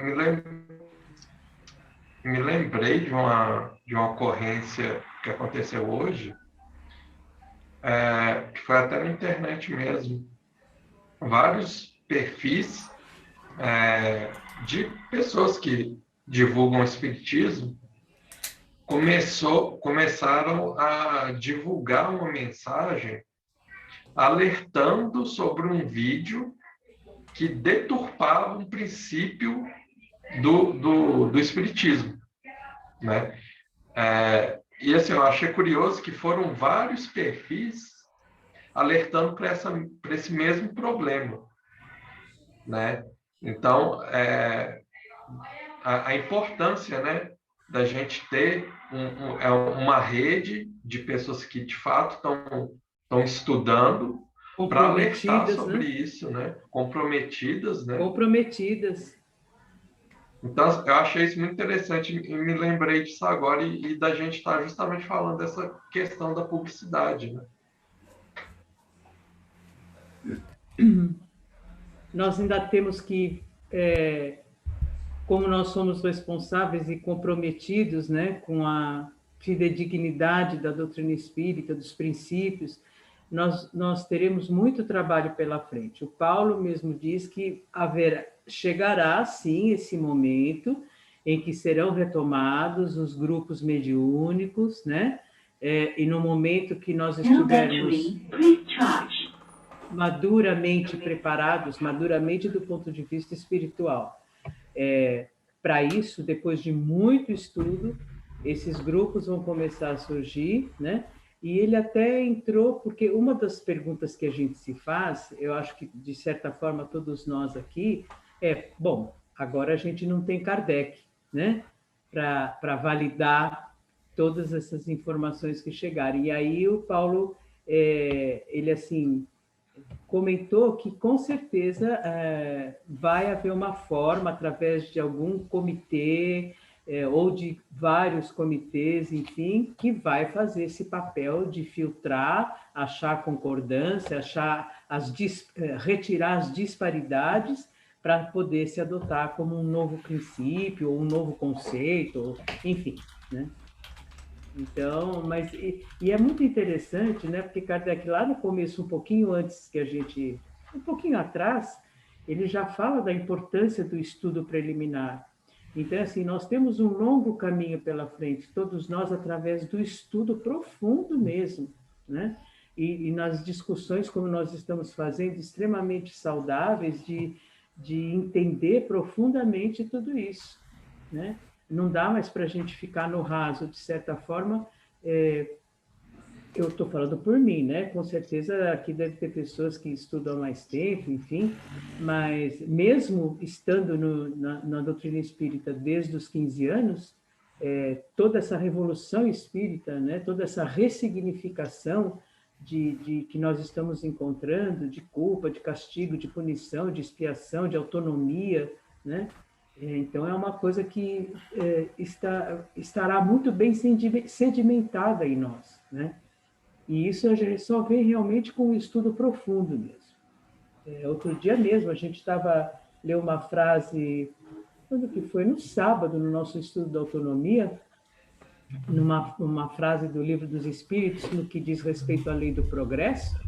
me lembrei de uma ocorrência que aconteceu hoje, que foi até na internet mesmo. Vários perfis de pessoas que divulgam o espiritismo começaram a divulgar uma mensagem alertando sobre um vídeo que deturpava um princípio do espiritismo, né? E assim, eu achei curioso que foram vários perfis alertando para esse mesmo problema, né? Então, a importância, né, da gente ter uma rede de pessoas que, de fato, estão estudando para alertar sobre isso, né? Comprometidas, né? Comprometidas. Então, eu achei isso muito interessante e me lembrei disso agora e da gente estar justamente falando dessa questão da publicidade, né? Nós ainda temos que, como nós somos responsáveis e comprometidos, né, com a fidedignidade da doutrina espírita, dos princípios, nós teremos muito trabalho pela frente. O Paulo mesmo diz que chegará, sim, esse momento em que serão retomados os grupos mediúnicos, né? E no momento que nós estivermos maduramente preparados, maduramente do ponto de vista espiritual. Para isso, depois de muito estudo, esses grupos vão começar a surgir, né? E ele até entrou, porque uma das perguntas que a gente se faz, eu acho que, de certa forma, todos nós aqui, bom, agora a gente não tem Kardec, né? Para validar todas essas informações que chegaram. E aí o Paulo, ele assim, comentou que, com certeza, vai haver uma forma, através de algum comitê, ou de vários comitês, enfim, que vai fazer esse papel de filtrar, achar concordância, retirar as disparidades para poder se adotar como um novo princípio, ou um novo conceito, enfim, né? Então, mas é muito interessante, né? Porque Kardec, lá no começo, um pouquinho antes que a gente, um pouquinho atrás, ele já fala da importância do estudo preliminar. Então, assim, nós temos um longo caminho pela frente, todos nós, através do estudo profundo mesmo, né? E nas discussões, como nós estamos fazendo, extremamente saudáveis, de entender profundamente tudo isso, né? Não dá mais para a gente ficar no raso, de certa forma. Eu estou falando por mim, né? Com certeza aqui deve ter pessoas que estudam há mais tempo, enfim, mas mesmo estando na doutrina espírita desde os 15 anos, toda essa revolução espírita, né? Toda essa ressignificação que nós estamos encontrando, de culpa, de castigo, de punição, de expiação, de autonomia, né? Então, é uma coisa que estará muito bem sedimentada em nós, né? E isso a gente só vê realmente com um estudo profundo mesmo. Outro dia mesmo, a gente estava lendo uma frase, quando que foi? No sábado, no nosso estudo da autonomia, numa frase do Livro dos Espíritos, no que diz respeito à lei do progresso,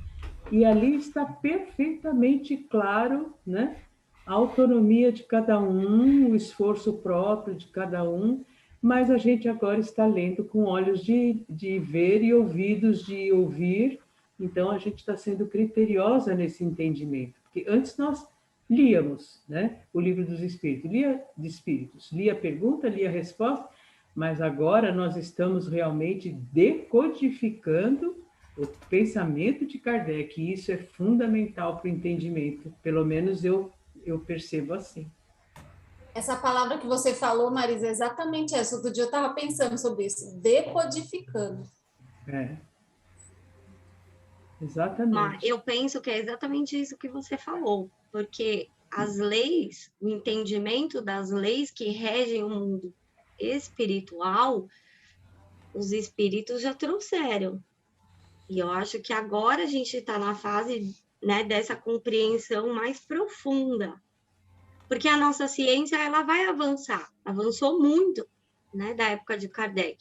e ali está perfeitamente claro, né? A autonomia de cada um, o esforço próprio de cada um, mas a gente agora está lendo com olhos de ver e ouvidos de ouvir, então a gente está sendo criteriosa nesse entendimento, porque antes nós líamos, né, o Livro dos Espíritos, lia a pergunta, lia a resposta, mas agora nós estamos realmente decodificando o pensamento de Kardec, e isso é fundamental para o entendimento, pelo menos eu percebo assim. Essa palavra que você falou, Marisa, é exatamente essa. Outro dia eu estava pensando sobre isso, decodificando. Exatamente. Eu penso que é exatamente isso que você falou, porque as leis, o entendimento das leis que regem o mundo espiritual, os espíritos já trouxeram. E eu acho que agora a gente está na fase, né, dessa compreensão mais profunda, porque a nossa ciência ela vai avançar, avançou muito, né, da época de Kardec.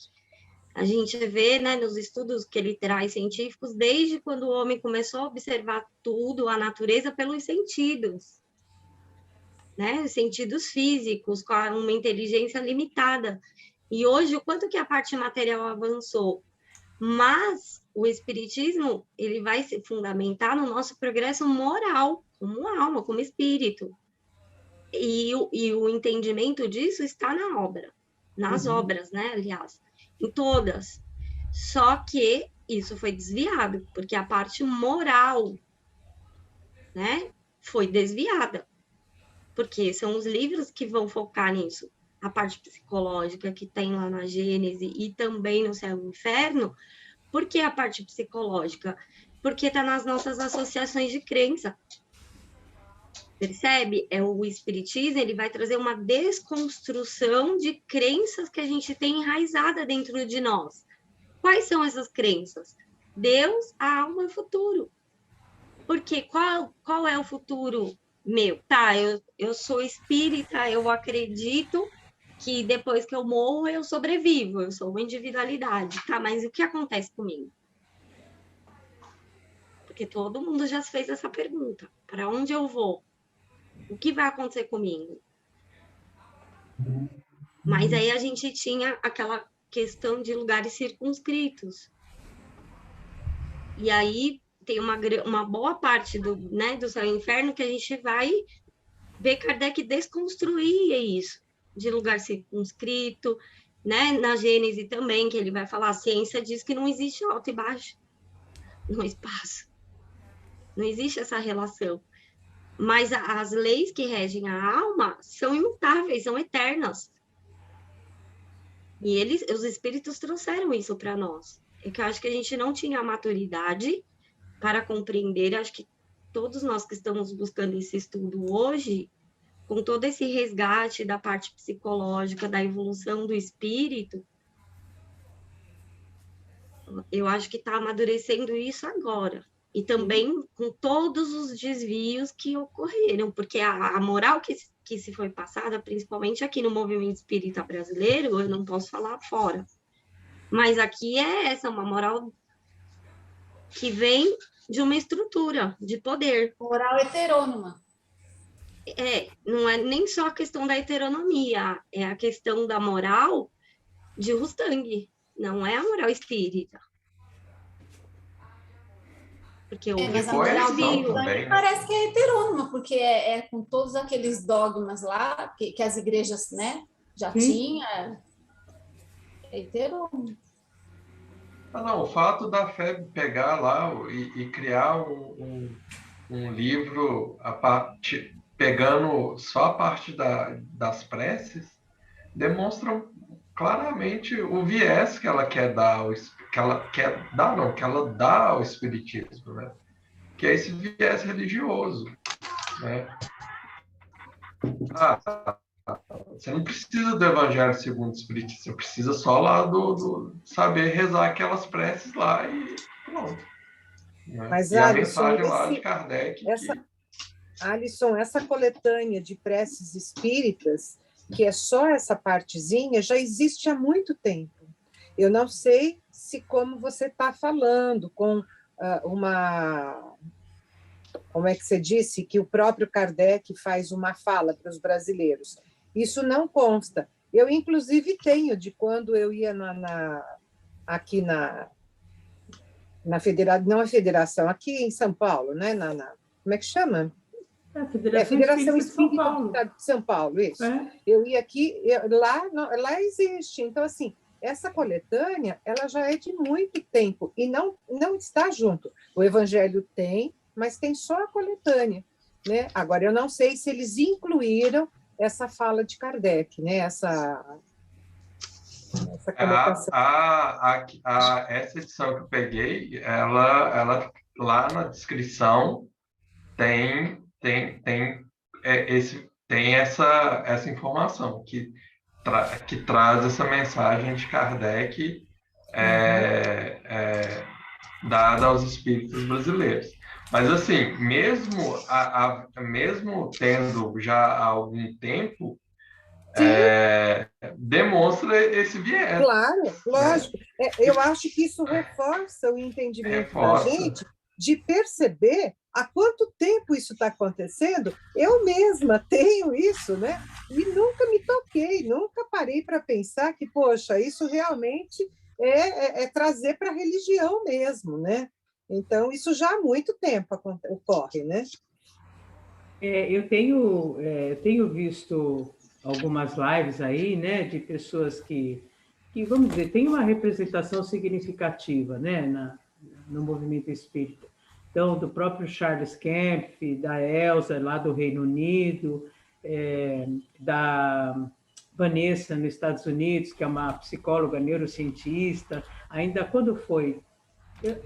A gente vê, né, nos estudos que ele traz científicos, desde quando o homem começou a observar tudo, a natureza, pelos sentidos, né, os sentidos físicos, com uma inteligência limitada. E hoje, o quanto que a parte material avançou, mas o espiritismo ele vai se fundamentar no nosso progresso moral, como alma, como espírito. E o entendimento disso está na obra, nas obras, né, aliás, em todas. Só que isso foi desviado, porque a parte moral, né, foi desviada. Porque são os livros que vão focar nisso. A parte psicológica que tem lá na Gênese e também no Céu e no Inferno. Por que a parte psicológica? Porque está nas nossas associações de crença. Percebe? O espiritismo, ele vai trazer uma desconstrução de crenças que a gente tem enraizada dentro de nós. Quais são essas crenças? Deus, a alma e o futuro. Porque qual é o futuro meu? Tá, eu sou espírita, eu acredito que depois que eu morro eu sobrevivo, eu sou uma individualidade. Tá, mas o que acontece comigo? Porque todo mundo já fez essa pergunta. Para onde eu vou? O que vai acontecer comigo? Mas aí a gente tinha aquela questão de lugares circunscritos. E aí tem uma boa parte do Céu e Inferno que a gente vai ver Kardec desconstruir isso, de lugar circunscrito, né? Na Gênese também, que ele vai falar, a ciência diz que não existe alto e baixo no espaço. Não existe essa relação. Mas as leis que regem a alma são imutáveis, são eternas. E os espíritos trouxeram isso para nós. É que eu acho que a gente não tinha a maturidade para compreender. Acho que todos nós que estamos buscando esse estudo hoje com todo esse resgate da parte psicológica, da evolução do espírito, eu acho que está amadurecendo isso agora. E também com todos os desvios que ocorreram, porque a moral que se foi passada, principalmente aqui no movimento espírita brasileiro, eu não posso falar fora, mas aqui é essa, uma moral que vem de uma estrutura de poder. Moral heterônoma. Não é nem só a questão da heteronomia, é a questão da moral de Rustang, não é a moral espírita. Porque mas a moral de Rustang parece que é heterônoma, porque é com todos aqueles dogmas lá que as igrejas, né, já tinham, é heterônoma. Não, o fato da fé pegar lá e criar um livro pegando só a parte das preces, demonstra claramente o viés que ela quer dar, que ela dá ao espiritismo, né? Que é esse viés religioso, né? Você não precisa do Evangelho segundo o Espiritismo, você precisa só lá do saber rezar aquelas preces lá e pronto. Né? Mas, e Alisson, a mensagem lá de Kardec... Alisson, essa coletânea de preces espíritas, que é só essa partezinha, já existe há muito tempo. Eu não sei se, como você está falando, com uma... Como é que você disse? Que o próprio Kardec faz uma fala para os brasileiros. Isso não consta. Eu, inclusive, tenho de quando eu ia aqui na federação, não a federação, aqui em São Paulo, né? Como é que chama? Federação Espírita de São Paulo, isso. Eu ia aqui, lá existe. Então, assim, essa coletânea, ela já é de muito tempo e não está junto. O Evangelho tem, mas tem só a coletânea, né? Agora, eu não sei se eles incluíram essa fala de Kardec, né? Essa colocação. Essa edição que eu peguei, ela lá na descrição tem essa informação que traz essa mensagem de Kardec dada aos espíritos brasileiros. Mas, assim, mesmo tendo já há algum tempo, demonstra esse viés. Claro, lógico. Eu acho que isso reforça o entendimento da gente de perceber há quanto tempo isso está acontecendo. Eu mesma tenho isso, né? E nunca me toquei, nunca parei para pensar que, poxa, isso realmente é trazer para a religião mesmo, né? Então, isso já há muito tempo ocorre, né? Eu tenho visto algumas lives aí, né, de pessoas que, vamos dizer, tem uma representação significativa, né, no movimento espírita. Então, do próprio Charles Kemp, da Elsa, lá do Reino Unido, da Vanessa, nos Estados Unidos, que é uma psicóloga neurocientista. Ainda quando foi?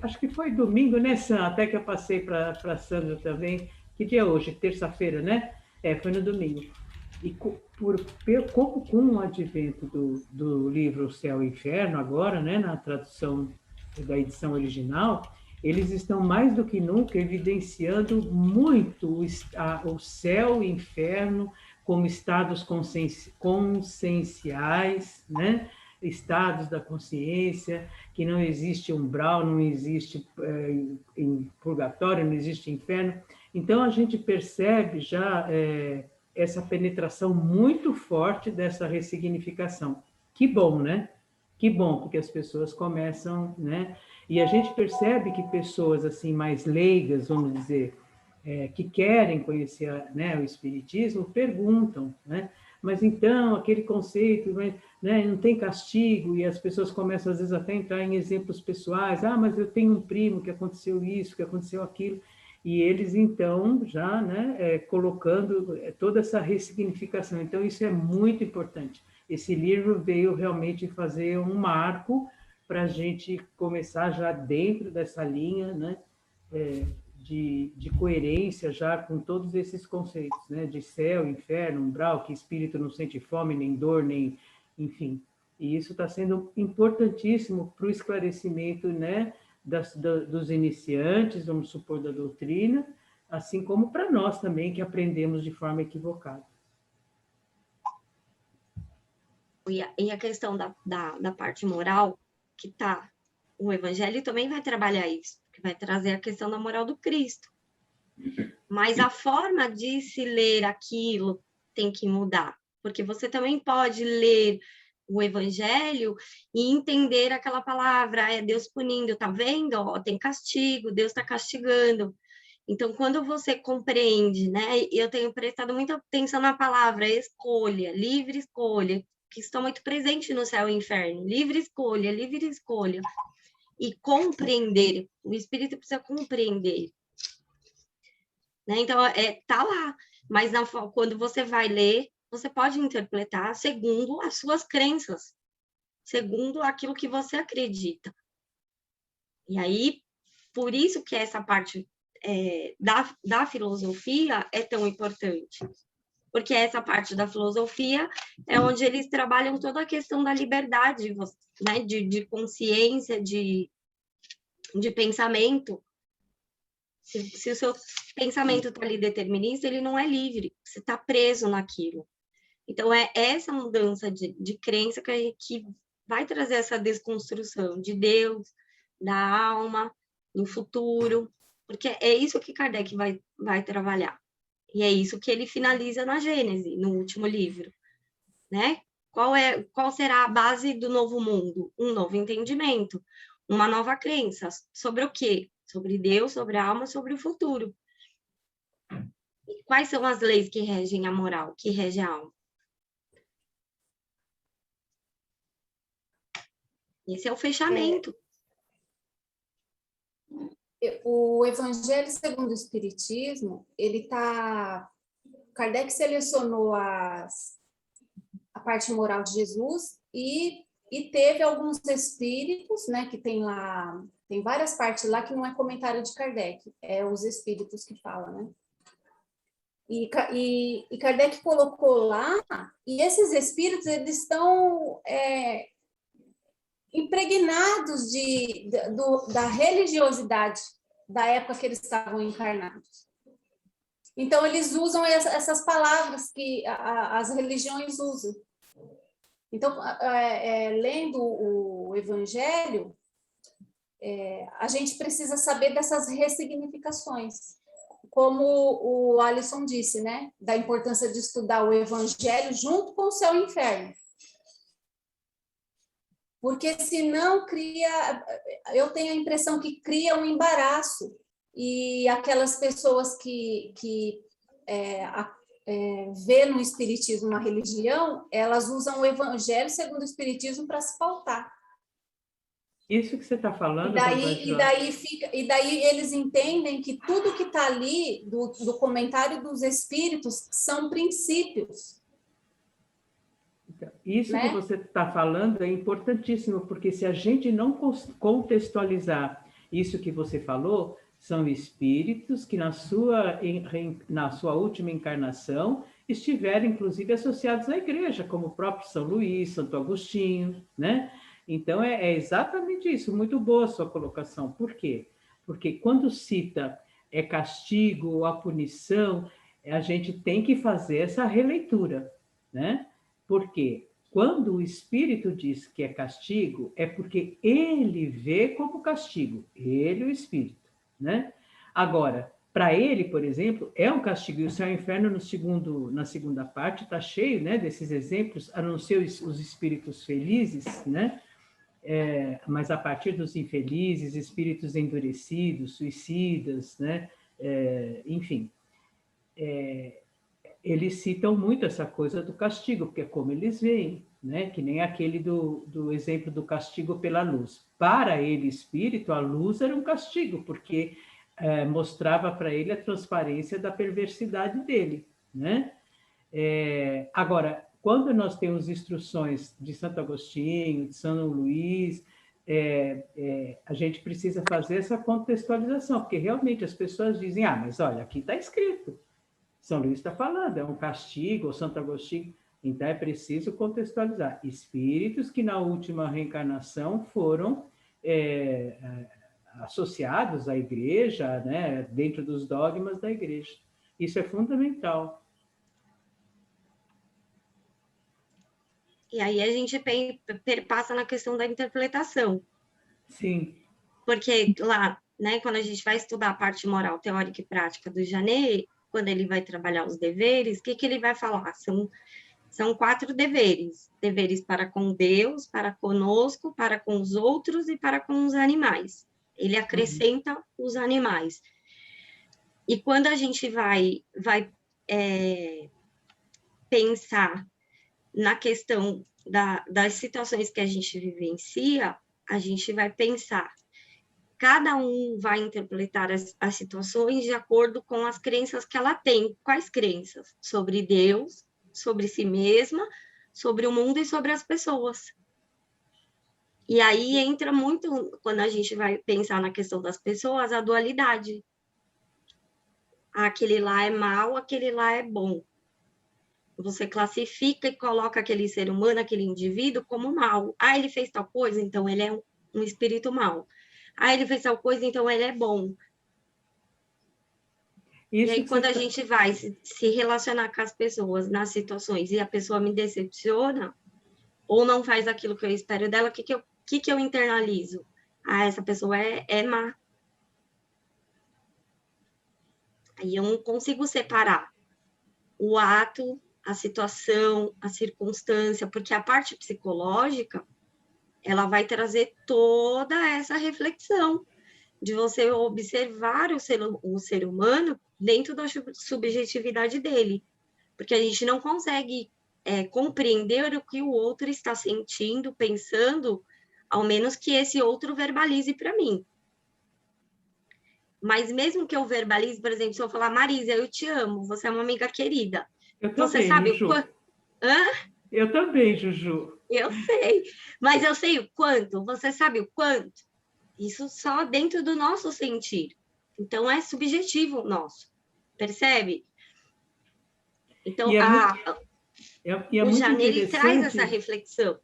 Acho que foi domingo, né, Sam? Até que eu passei para a Sandra também. Que dia é hoje? Terça-feira, né? Foi no domingo. E como com o advento do livro O Céu e o Inferno, agora, né, na tradução da edição original, eles estão mais do que nunca evidenciando muito o céu e o inferno como estados conscienciais, né? Estados da consciência, que não existe umbral, não existe purgatório, não existe inferno. Então, a gente percebe já essa penetração muito forte dessa ressignificação. Que bom, né? Que bom, porque as pessoas começam, né? E a gente percebe que pessoas assim mais leigas, vamos dizer, que querem conhecer, né, o espiritismo, perguntam, né? Mas então, aquele conceito, né, não tem castigo, e as pessoas começam, às vezes, até a entrar em exemplos pessoais. Mas eu tenho um primo que aconteceu isso, que aconteceu aquilo. E eles, então, já, né, colocando toda essa ressignificação. Então, isso é muito importante. Esse livro veio realmente fazer um marco para a gente começar já dentro dessa linha, né, de coerência já com todos esses conceitos, né? De céu, inferno, umbral, que espírito não sente fome, nem dor, nem... Enfim. E isso está sendo importantíssimo para o esclarecimento, né? Dos iniciantes, vamos supor, da doutrina, assim como para nós também, que aprendemos de forma equivocada. E a questão da parte moral, que tá, o Evangelho também vai trabalhar isso, que vai trazer a questão da moral do Cristo. Mas a forma de se ler aquilo tem que mudar, porque você também pode ler o Evangelho e entender aquela palavra, é Deus punindo, tá vendo? Ó, tem castigo, Deus está castigando. Então, quando você compreende, né? Eu tenho prestado muita atenção na palavra escolha, livre escolha, que estão muito presentes no céu e inferno. Livre escolha, livre escolha. E compreender. O Espírito precisa compreender. Né? Então, tá lá. Mas quando você vai ler, você pode interpretar segundo as suas crenças. Segundo aquilo que você acredita. E aí, por isso que essa parte da filosofia é tão importante. Porque essa parte da filosofia é onde eles trabalham toda a questão da liberdade, né? de consciência, de pensamento. Se o seu pensamento está ali determinista, ele não é livre, você está preso naquilo. Então, é essa mudança de crença que vai trazer essa desconstrução de Deus, da alma, no futuro, porque é isso que Kardec vai trabalhar. E é isso que ele finaliza na Gênese, no último livro, né? Qual será a base do novo mundo? Um novo entendimento, uma nova crença. Sobre o quê? Sobre Deus, sobre a alma, sobre o futuro. E quais são as leis que regem a moral, que regem a alma? Esse é o fechamento. O Evangelho segundo o Espiritismo, Kardec selecionou a parte moral de Jesus e teve alguns espíritos, né, que tem várias partes lá que não é comentário de Kardec, é os espíritos que falam, né? E Kardec colocou lá, e esses espíritos, eles estão impregnados da religiosidade da época que eles estavam encarnados. Então, eles usam essas palavras que as religiões usam. Então, lendo o Evangelho, a gente precisa saber dessas ressignificações. Como o Alisson disse, né? Da importância de estudar o Evangelho junto com o céu e o inferno. Porque senão eu tenho a impressão que cria um embaraço, e aquelas pessoas que vê no Espiritismo uma religião, elas usam o Evangelho segundo o Espiritismo para se pautar. Isso que você está falando... E daí eles entendem que tudo que está ali, do comentário dos Espíritos, são princípios. Isso, né? Que você está falando é importantíssimo, porque se a gente não contextualizar isso que você falou, são espíritos que na sua última encarnação estiveram, inclusive, associados à igreja, como o próprio São Luís, Santo Agostinho, né? Então, é exatamente isso. Muito boa a sua colocação. Por quê? Porque quando cita castigo ou a punição, a gente tem que fazer essa releitura, né? Porque quando o espírito diz que é castigo, é porque ele vê como castigo, ele, o espírito, né? Agora, para ele, por exemplo, é um castigo, e o céu e o inferno na segunda parte está cheio, né, desses exemplos, a não ser os espíritos felizes, né? Mas a partir dos infelizes, espíritos endurecidos, suicidas, né? Enfim, eles citam muito essa coisa do castigo, porque é como eles veem, né? Que nem aquele do exemplo do castigo pela luz. Para ele, espírito, a luz era um castigo, porque mostrava para ele a transparência da perversidade dele, né? Agora, quando nós temos instruções de Santo Agostinho, de São Luís, a gente precisa fazer essa contextualização, porque realmente as pessoas dizem, mas olha, aqui está escrito, São Luís está falando, é um castigo, ou Santo Agostinho, então é preciso contextualizar. Espíritos que na última reencarnação foram associados à igreja, né, dentro dos dogmas da igreja. Isso é fundamental. E aí a gente perpassa na questão da interpretação. Sim. Porque lá, né, quando a gente vai estudar a parte moral, teórica e prática do Janet, quando ele vai trabalhar os deveres, o que ele vai falar? São 4 deveres. Deveres para com Deus, para conosco, para com os outros e para com os animais. Ele acrescenta os animais. E quando a gente vai pensar na questão das situações que a gente vivencia, a gente vai pensar, cada um vai interpretar as situações de acordo com as crenças que ela tem. Quais crenças? Sobre Deus, sobre si mesma, sobre o mundo e sobre as pessoas. E aí entra muito, quando a gente vai pensar na questão das pessoas, a dualidade. Aquele lá é mau, aquele lá é bom. Você classifica e coloca aquele ser humano, aquele indivíduo, como mau. Ele fez tal coisa, então ele é um espírito mau. Ele fez tal coisa, então ele é bom. E aí, quando a gente vai se relacionar com as pessoas nas situações e a pessoa me decepciona, ou não faz aquilo que eu espero dela, o que eu internalizo? Essa pessoa é má. Aí eu não consigo separar o ato, a situação, a circunstância, porque a parte psicológica, ela vai trazer toda essa reflexão de você observar o ser humano dentro da subjetividade dele, porque a gente não consegue compreender o que o outro está sentindo, pensando, ao menos que esse outro verbalize para mim. Mas mesmo que eu verbalize, por exemplo, se eu falar, Marisa, eu te amo, você é uma amiga querida. Você sabe o quanto... Eu também, Juju. Eu sei, mas eu sei o quanto. Você sabe o quanto? Isso só dentro do nosso sentir. Então, é subjetivo o nosso. Percebe? Então, o Janet traz essa reflexão.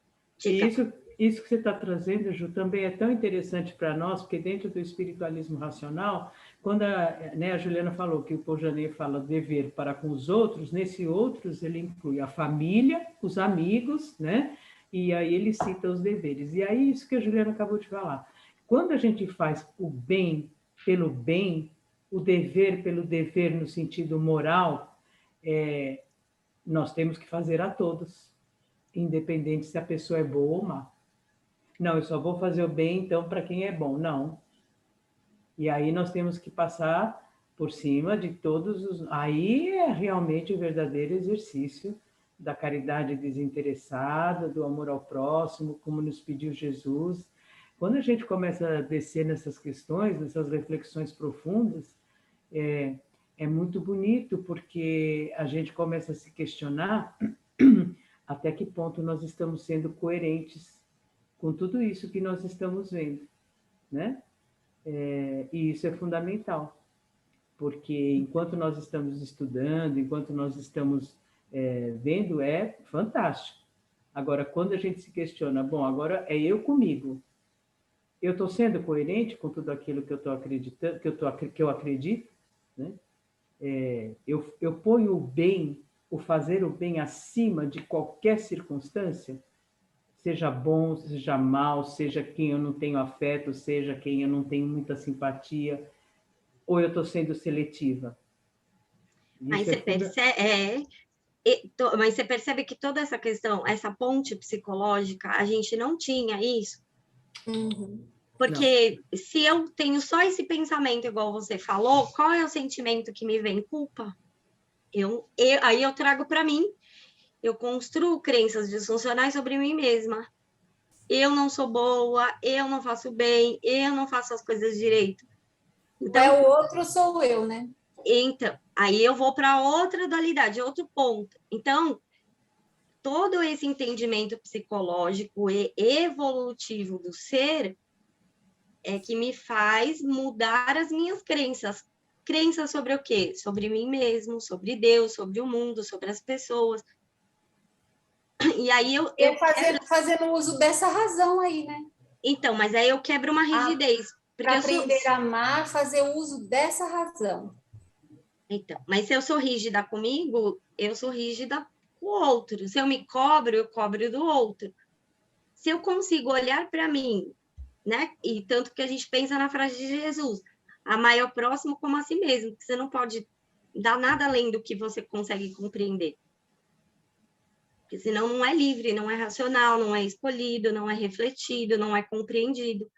Isso que você está trazendo, Ju, também é tão interessante para nós, porque dentro do espiritualismo racional, quando a Juliana falou que o Paul Janet fala dever para com os outros, nesse outros ele inclui a família, os amigos, né? E aí ele cita os deveres. E aí isso que a Juliana acabou de falar. Quando a gente faz o bem pelo bem, o dever pelo dever no sentido moral, nós temos que fazer a todos, independente se a pessoa é boa ou má. Não, eu só vou fazer o bem, então, para quem é bom. Não. E aí nós temos que passar por cima de todos os... Aí é realmente o verdadeiro exercício da caridade desinteressada, do amor ao próximo, como nos pediu Jesus. Quando a gente começa a descer nessas questões, nessas reflexões profundas, é muito bonito, porque a gente começa a se questionar até que ponto nós estamos sendo coerentes com tudo isso que nós estamos vendo, né? E isso é fundamental, porque enquanto nós estamos estudando, enquanto nós estamos vendo, é fantástico. Agora, quando a gente se questiona, bom, agora é eu comigo, eu estou sendo coerente com tudo aquilo que eu estou acreditando, que eu acredito, né? Eu ponho o bem, o fazer o bem acima de qualquer circunstância, seja bom, seja mal, seja quem eu não tenho afeto, seja quem eu não tenho muita simpatia, ou eu estou sendo seletiva? Mas você percebe que toda essa questão, essa ponte psicológica, a gente não tinha isso? Uhum. Porque se eu tenho só esse pensamento, igual você falou, qual é o sentimento que me vem? Culpa. Aí eu trago para mim. Eu construo crenças disfuncionais sobre mim mesma. Eu não sou boa, eu não faço bem, eu não faço as coisas direito. Então, o outro sou eu, né? Então, aí eu vou para outra dualidade, outro ponto. Então, todo esse entendimento psicológico e evolutivo do ser é que me faz mudar as minhas crenças. Crenças sobre o quê? Sobre mim mesmo, sobre Deus, sobre o mundo, sobre as pessoas. E aí eu fazendo uso dessa razão aí, né? Então, mas aí eu quebro uma rigidez. Para aprender a amar, fazer uso dessa razão. Então, mas se eu sou rígida comigo, eu sou rígida com o outro. Se eu me cobro, eu cobro do outro. Se eu consigo olhar para mim, né? E tanto que a gente pensa na frase de Jesus, amar ao próximo como a si mesmo, que você não pode dar nada além do que você consegue compreender. Porque senão não é livre, não é racional, não é escolhido, não é refletido, não é compreendido.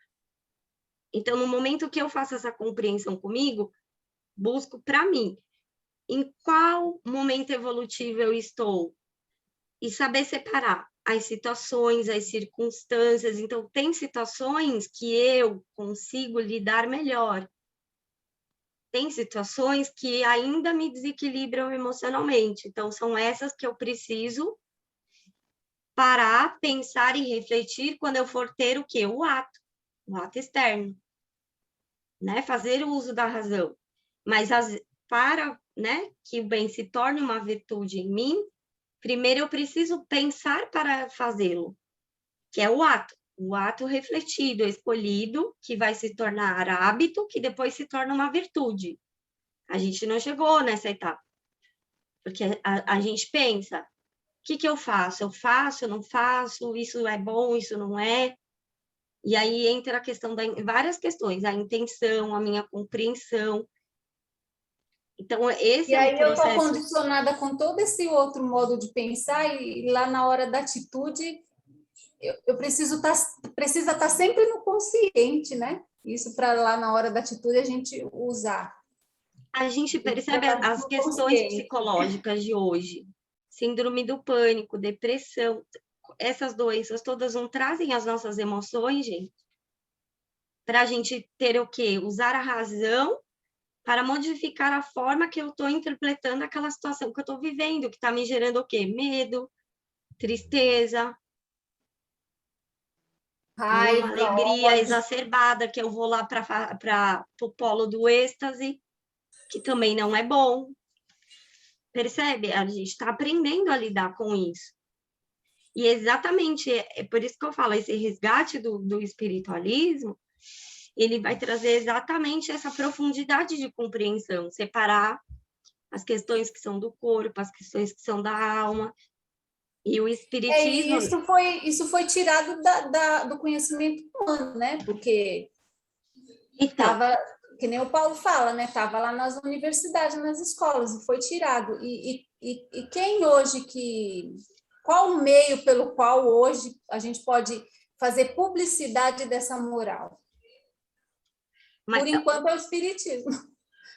Então, no momento que eu faço essa compreensão comigo, busco para mim, em qual momento evolutivo eu estou, e saber separar as situações, as circunstâncias. Então, tem situações que eu consigo lidar melhor. Tem situações que ainda me desequilibram emocionalmente. Então, são essas que eu preciso parar, pensar e refletir quando eu for ter o quê? O ato externo. Né? Fazer o uso da razão. Mas para, né, que o bem se torne uma virtude em mim, primeiro eu preciso pensar para fazê-lo, que é o ato refletido, escolhido, que vai se tornar hábito, que depois se torna uma virtude. A gente não chegou nessa etapa, porque a gente pensa, o que eu faço? Eu faço, eu não faço, isso é bom, isso não é? E aí entra a questão várias questões, a intenção, a minha compreensão. Então, esse e é aí um processo... eu estou condicionada com todo esse outro modo de pensar e lá na hora da atitude eu preciso estar sempre no consciente, né? Isso para lá na hora da atitude a gente usar. A gente percebe as questões psicológicas de hoje. Síndrome do pânico, depressão, essas doenças todas não trazem as nossas emoções, gente? Para a gente ter o quê? Usar a razão para modificar a forma que eu estou interpretando aquela situação que eu estou vivendo, que está me gerando o quê? Medo, tristeza, raiva, uma alegria ódio. exacerbada, que eu vou lá para o polo do êxtase, que também não é bom. Percebe? A gente está aprendendo a lidar com isso. E exatamente, é por isso que eu falo, esse resgate do espiritualismo, ele vai trazer exatamente essa profundidade de compreensão, separar as questões que são do corpo, as questões que são da alma, e o espiritismo... Isso foi tirado do conhecimento humano, né? Porque estava, que nem o Paulo fala, né? Estava lá nas universidades, nas escolas, e foi tirado. E quem hoje qual o meio pelo qual hoje a gente pode fazer publicidade dessa moral? Por enquanto é o espiritismo.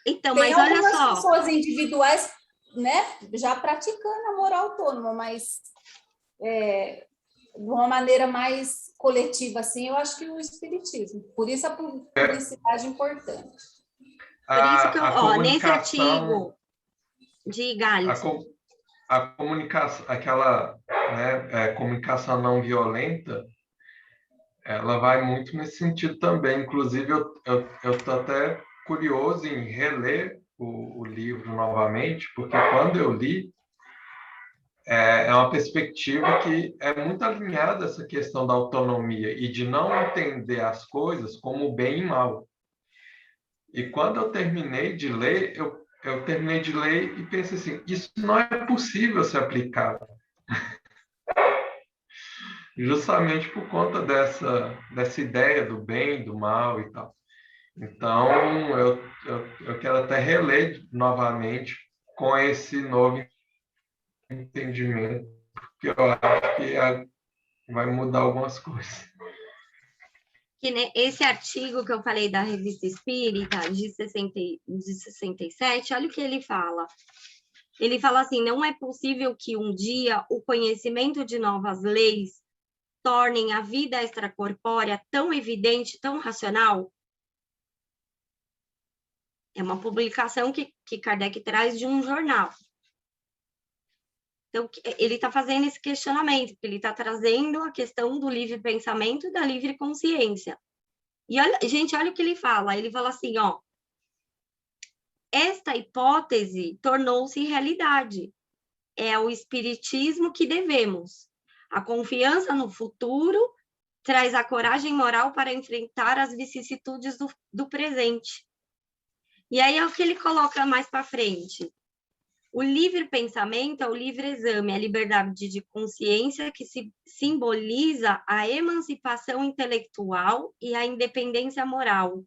Então, tem mas olha só. Algumas pessoas individuais, né, já praticando a moral autônoma, mas de uma maneira mais coletiva, assim, eu acho que o espiritismo. Por isso a publicidade é importante. Por isso que nesse artigo de Gales, a comunicação, aquela, né, comunicação não violenta, ela vai muito nesse sentido também. Inclusive, eu estou até curioso em reler o livro novamente, porque quando eu li, é uma perspectiva que é muito alinhada a essa questão da autonomia e de não entender as coisas como bem e mal. E quando eu terminei de ler, eu terminei de ler e pensei assim, isso não é possível ser aplicado. Justamente por conta dessa ideia do bem, do mal e tal. Então, eu quero até reler novamente com esse novo entendimento, porque eu acho que vai mudar algumas coisas. Esse artigo que eu falei da Revista Espírita, de 67, olha o que ele fala. Ele fala assim, não é possível que um dia o conhecimento de novas leis tornem a vida extracorpórea tão evidente, tão racional. É uma publicação que Kardec traz de um jornal. Então, ele está fazendo esse questionamento, porque ele está trazendo a questão do livre pensamento e da livre consciência. E, olha, gente, olha o que ele fala. Ele fala assim, ó, esta hipótese tornou-se realidade. É o espiritismo que devemos. A confiança no futuro traz a coragem moral para enfrentar as vicissitudes do presente. E aí é o que ele coloca mais para frente. O livre pensamento é o livre exame, a liberdade de consciência que simboliza a emancipação intelectual e a independência moral.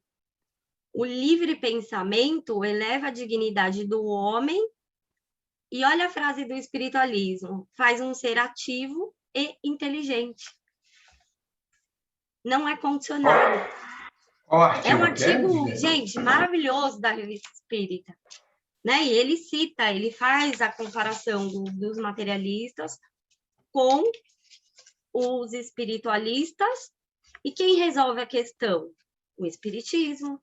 O livre pensamento eleva a dignidade do homem e olha a frase do espiritualismo, faz um ser ativo e inteligente. Não é condicionado. É um artigo, gente, maravilhoso da Revista Espírita. Né? E ele cita, ele faz a comparação dos materialistas com os espiritualistas, e quem resolve a questão? O espiritismo.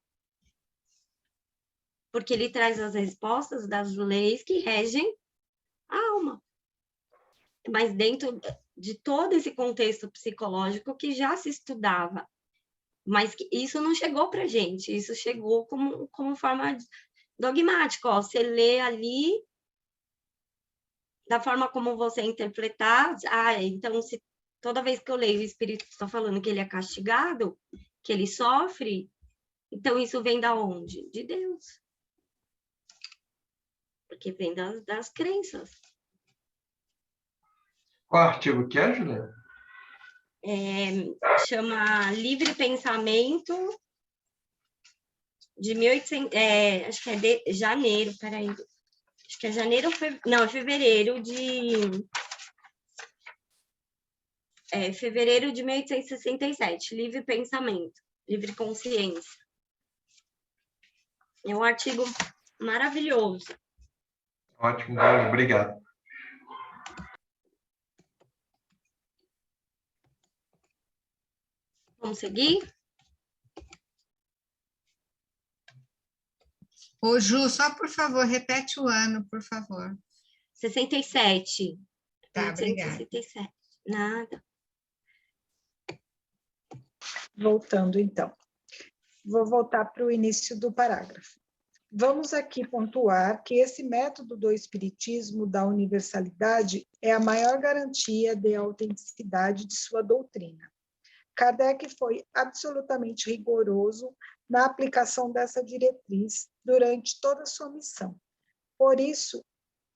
Porque ele traz as respostas das leis que regem a alma. Mas dentro de todo esse contexto psicológico que já se estudava. Mas isso não chegou para a gente, isso chegou como forma dogmática. Ó, você lê ali, da forma como você interpretar, então, se toda vez que eu leio o Espírito está falando que ele é castigado, que ele sofre, então isso vem da onde? De Deus. Porque vem das crenças. Qual artigo que é, Juliana? Chama Livre Pensamento, de 1800, acho que é de janeiro, peraí. Acho que é janeiro ou não, é fevereiro de... fevereiro de 1867, Livre Pensamento, Livre Consciência. É um artigo maravilhoso. Ótimo, obrigado. Vamos seguir? Ô, Ju, só por favor, repete o ano, por favor. 67. Tá, obrigada. 67. Nada. Voltando, então. Vou voltar para o início do parágrafo. Vamos aqui pontuar que esse método do espiritismo da universalidade é a maior garantia de autenticidade de sua doutrina. Kardec foi absolutamente rigoroso na aplicação dessa diretriz durante toda a sua missão. Por isso,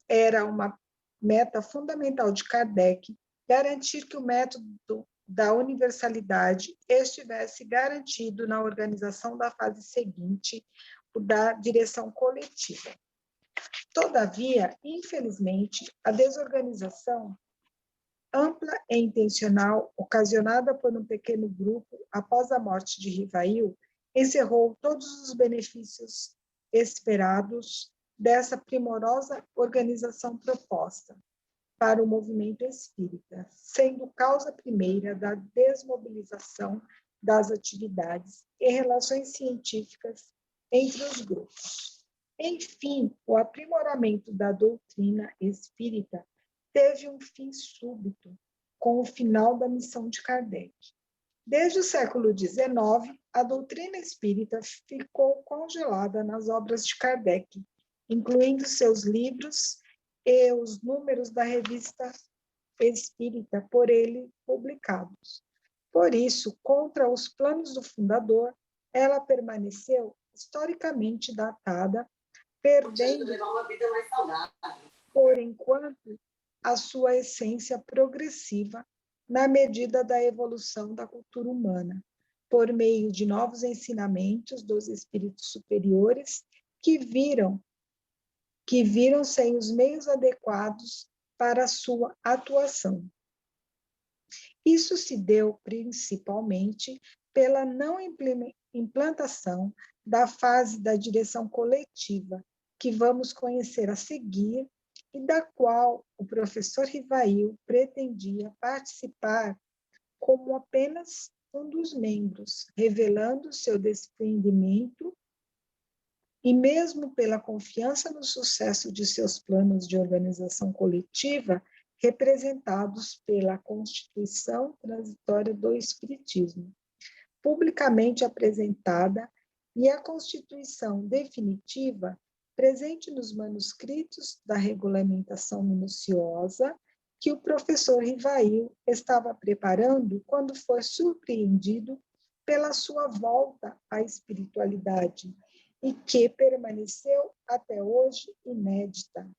era uma meta fundamental de Kardec garantir que o método da universalidade estivesse garantido na organização da fase seguinte, o da direção coletiva. Todavia, infelizmente, a desorganização ampla e intencional, ocasionada por um pequeno grupo após a morte de Rivail, encerrou todos os benefícios esperados dessa primorosa organização proposta para o movimento espírita, sendo causa primeira da desmobilização das atividades e relações científicas entre os grupos. Enfim, o aprimoramento da doutrina espírita teve um fim súbito com o final da missão de Kardec. Desde o século XIX, a doutrina espírita ficou congelada nas obras de Kardec, incluindo seus livros e os números da revista espírita por ele publicados. Por isso, contra os planos do fundador, ela permaneceu historicamente datada, perdendo, por enquanto, a sua essência progressiva na medida da evolução da cultura humana, por meio de novos ensinamentos dos espíritos superiores que viram sem os meios adequados para a sua atuação. Isso se deu principalmente pela não implantação da fase da direção coletiva, que vamos conhecer a seguir, e da qual o professor Rivail pretendia participar como apenas um dos membros, revelando seu desprendimento e mesmo pela confiança no sucesso de seus planos de organização coletiva, representados pela Constituição Transitória do Espiritismo, publicamente apresentada, e a Constituição Definitiva, presente nos manuscritos da regulamentação minuciosa que o professor Rivail estava preparando quando foi surpreendido pela sua volta à espiritualidade e que permaneceu até hoje inédita.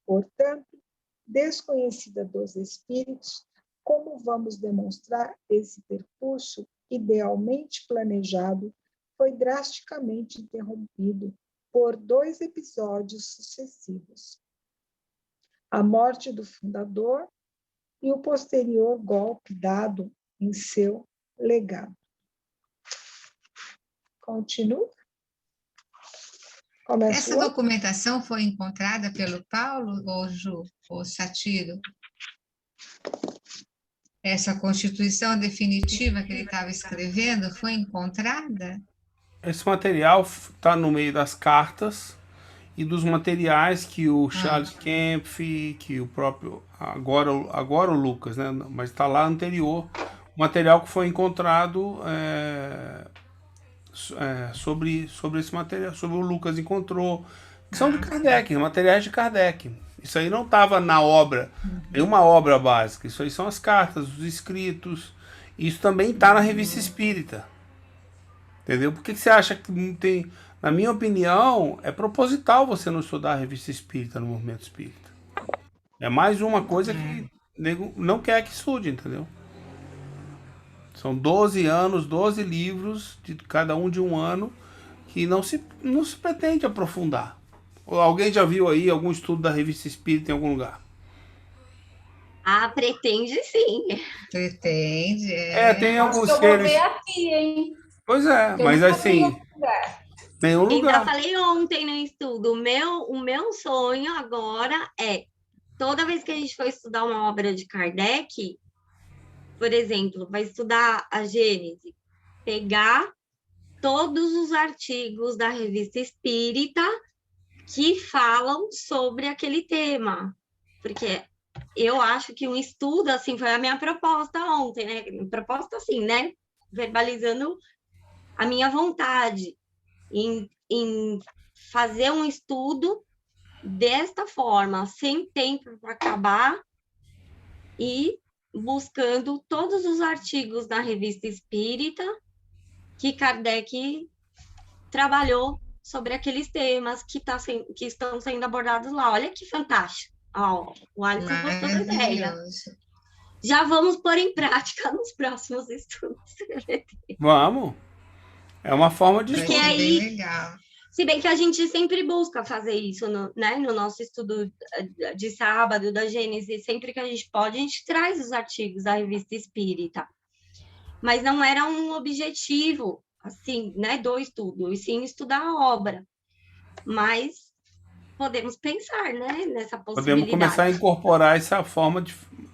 Portanto, desconhecida dos espíritos, como vamos demonstrar, esse percurso, idealmente planejado, foi drasticamente interrompido por 2 episódios sucessivos: a morte do fundador e o posterior golpe dado em seu legado. Continua. Essa documentação foi encontrada pelo Paulo ou Ju, ou Satiro? Essa Constituição definitiva que ele estava escrevendo foi encontrada? Esse material está no meio das cartas e dos materiais que o Charles Kempf, que o próprio, agora o Lucas, né? Mas está lá anterior, o material que foi encontrado sobre esse material, sobre o Lucas encontrou, que são de Kardec, materiais de Kardec. Isso aí não estava na obra, nenhuma obra básica. Isso aí são as cartas, os escritos. Isso também está na Revista Espírita. Entendeu? Por que você acha que não tem... Na minha opinião, é proposital você não estudar a Revista Espírita no movimento espírita. É mais uma coisa que nego não quer que estude, entendeu? São 12 anos, 12 livros, de cada um de um ano, que não se pretende aprofundar. Alguém já viu aí algum estudo da Revista Espírita em algum lugar? Ah, pretende sim. Pretende, tem alguns eu seres... vou ver aqui, hein? Pois é, mas assim... Nenhum lugar. Ainda falei ontem no estudo, o meu sonho agora é, toda vez que a gente for estudar uma obra de Kardec, por exemplo, vai estudar a Gênese, pegar todos os artigos da Revista Espírita que falam sobre aquele tema, porque eu acho que um estudo, assim, foi a minha proposta ontem, né? Proposta assim, né? Verbalizando a minha vontade em fazer um estudo desta forma, sem tempo para acabar, e buscando todos os artigos da Revista Espírita que Kardec trabalhou sobre aqueles temas que estão sendo abordados lá. Olha que fantástico. O Alisson gostou da ideia. Já vamos pôr em prática nos próximos estudos. Vamos. É uma forma de Porque estudo. aí, bem legal. Se bem que a gente sempre busca fazer isso no nosso estudo de sábado, da Gênese, sempre que a gente pode, a gente traz os artigos da Revista Espírita. Mas não era um objetivo, assim, né, do estudo, e sim estudar a obra. Mas podemos pensar, né, nessa possibilidade. Podemos começar a incorporar essa forma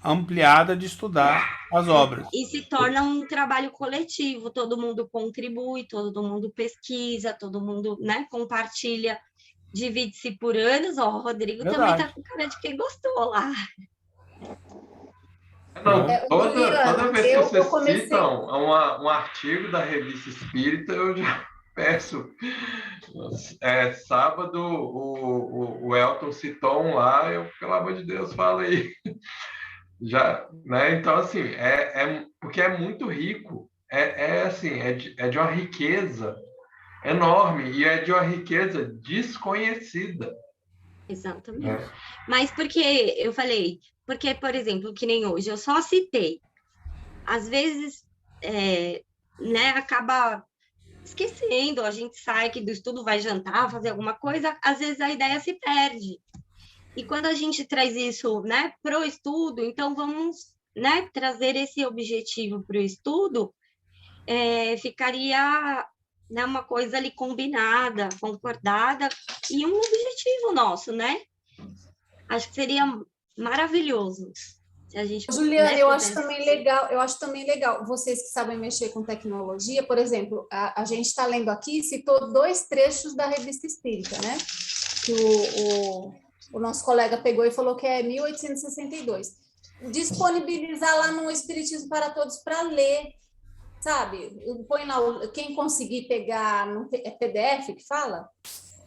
ampliada de estudar as obras. E se torna um trabalho coletivo, todo mundo contribui, todo mundo pesquisa, todo mundo, né, compartilha, divide-se por anos. Ó, o Rodrigo também tá com cara de quem gostou lá. Não, toda vez que vocês citam um artigo da Revista Espírita, eu já peço. Sábado o Elton citou um lá, pelo amor de Deus, fala aí. Já, né? Então, assim, porque é muito rico, de uma riqueza enorme, e é de uma riqueza desconhecida. Exatamente. Mas porque eu falei, porque, por exemplo, que nem hoje, eu só citei. Às vezes, né, acaba esquecendo, a gente sai aqui do estudo, vai jantar, fazer alguma coisa, às vezes a ideia se perde. E quando a gente traz isso, né, para o estudo, então vamos, né, trazer esse objetivo para o estudo, ficaria, né, uma coisa ali combinada, concordada, e um objetivo nosso, né? Acho que seria maravilhoso. Se a gente, Juliana, né, eu acho também legal, vocês que sabem mexer com tecnologia, por exemplo, a gente está lendo aqui, citou 2 trechos da Revista Espírita, né? Que o nosso colega pegou e falou que é 1862. disponibilizar lá no Espiritismo para Todos para ler, sabe? Põe lá, quem conseguir pegar, é PDF que fala?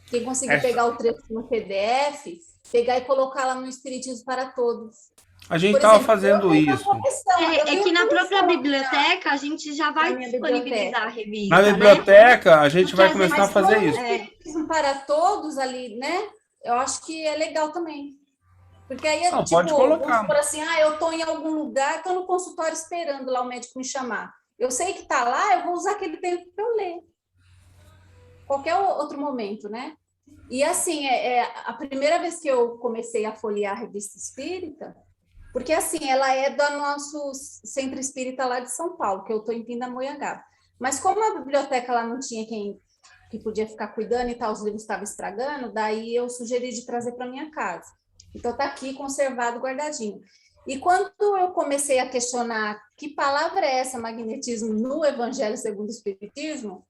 Quem conseguir pegar o trecho no PDF, pegar e colocar lá no Espiritismo para Todos. A gente estava fazendo isso. É que na própria biblioteca a gente já vai disponibilizar a revista. Na biblioteca, a gente vai Porque às começar a fazer Mas isso. como o Espiritismo para Todos ali, né? Eu acho que é legal também. Porque aí, Não, tipo, pode colocar. vamos supor assim, eu estou em algum lugar, estou no consultório esperando lá o médico me chamar. Eu sei que está lá, eu vou usar aquele tempo para eu ler. Qualquer outro momento, né? E assim, a primeira vez que eu comecei a folhear a Revista Espírita, porque assim, ela é do nosso Centro Espírita lá de São Paulo, que eu estou em Pindamonhangaba. Mas como a biblioteca lá não tinha quem que podia ficar cuidando e tal, os livros estavam estragando, daí eu sugeri de trazer para minha casa. Então está aqui conservado, guardadinho. E quando eu comecei a questionar que palavra é essa, magnetismo, no Evangelho segundo o Espiritismo,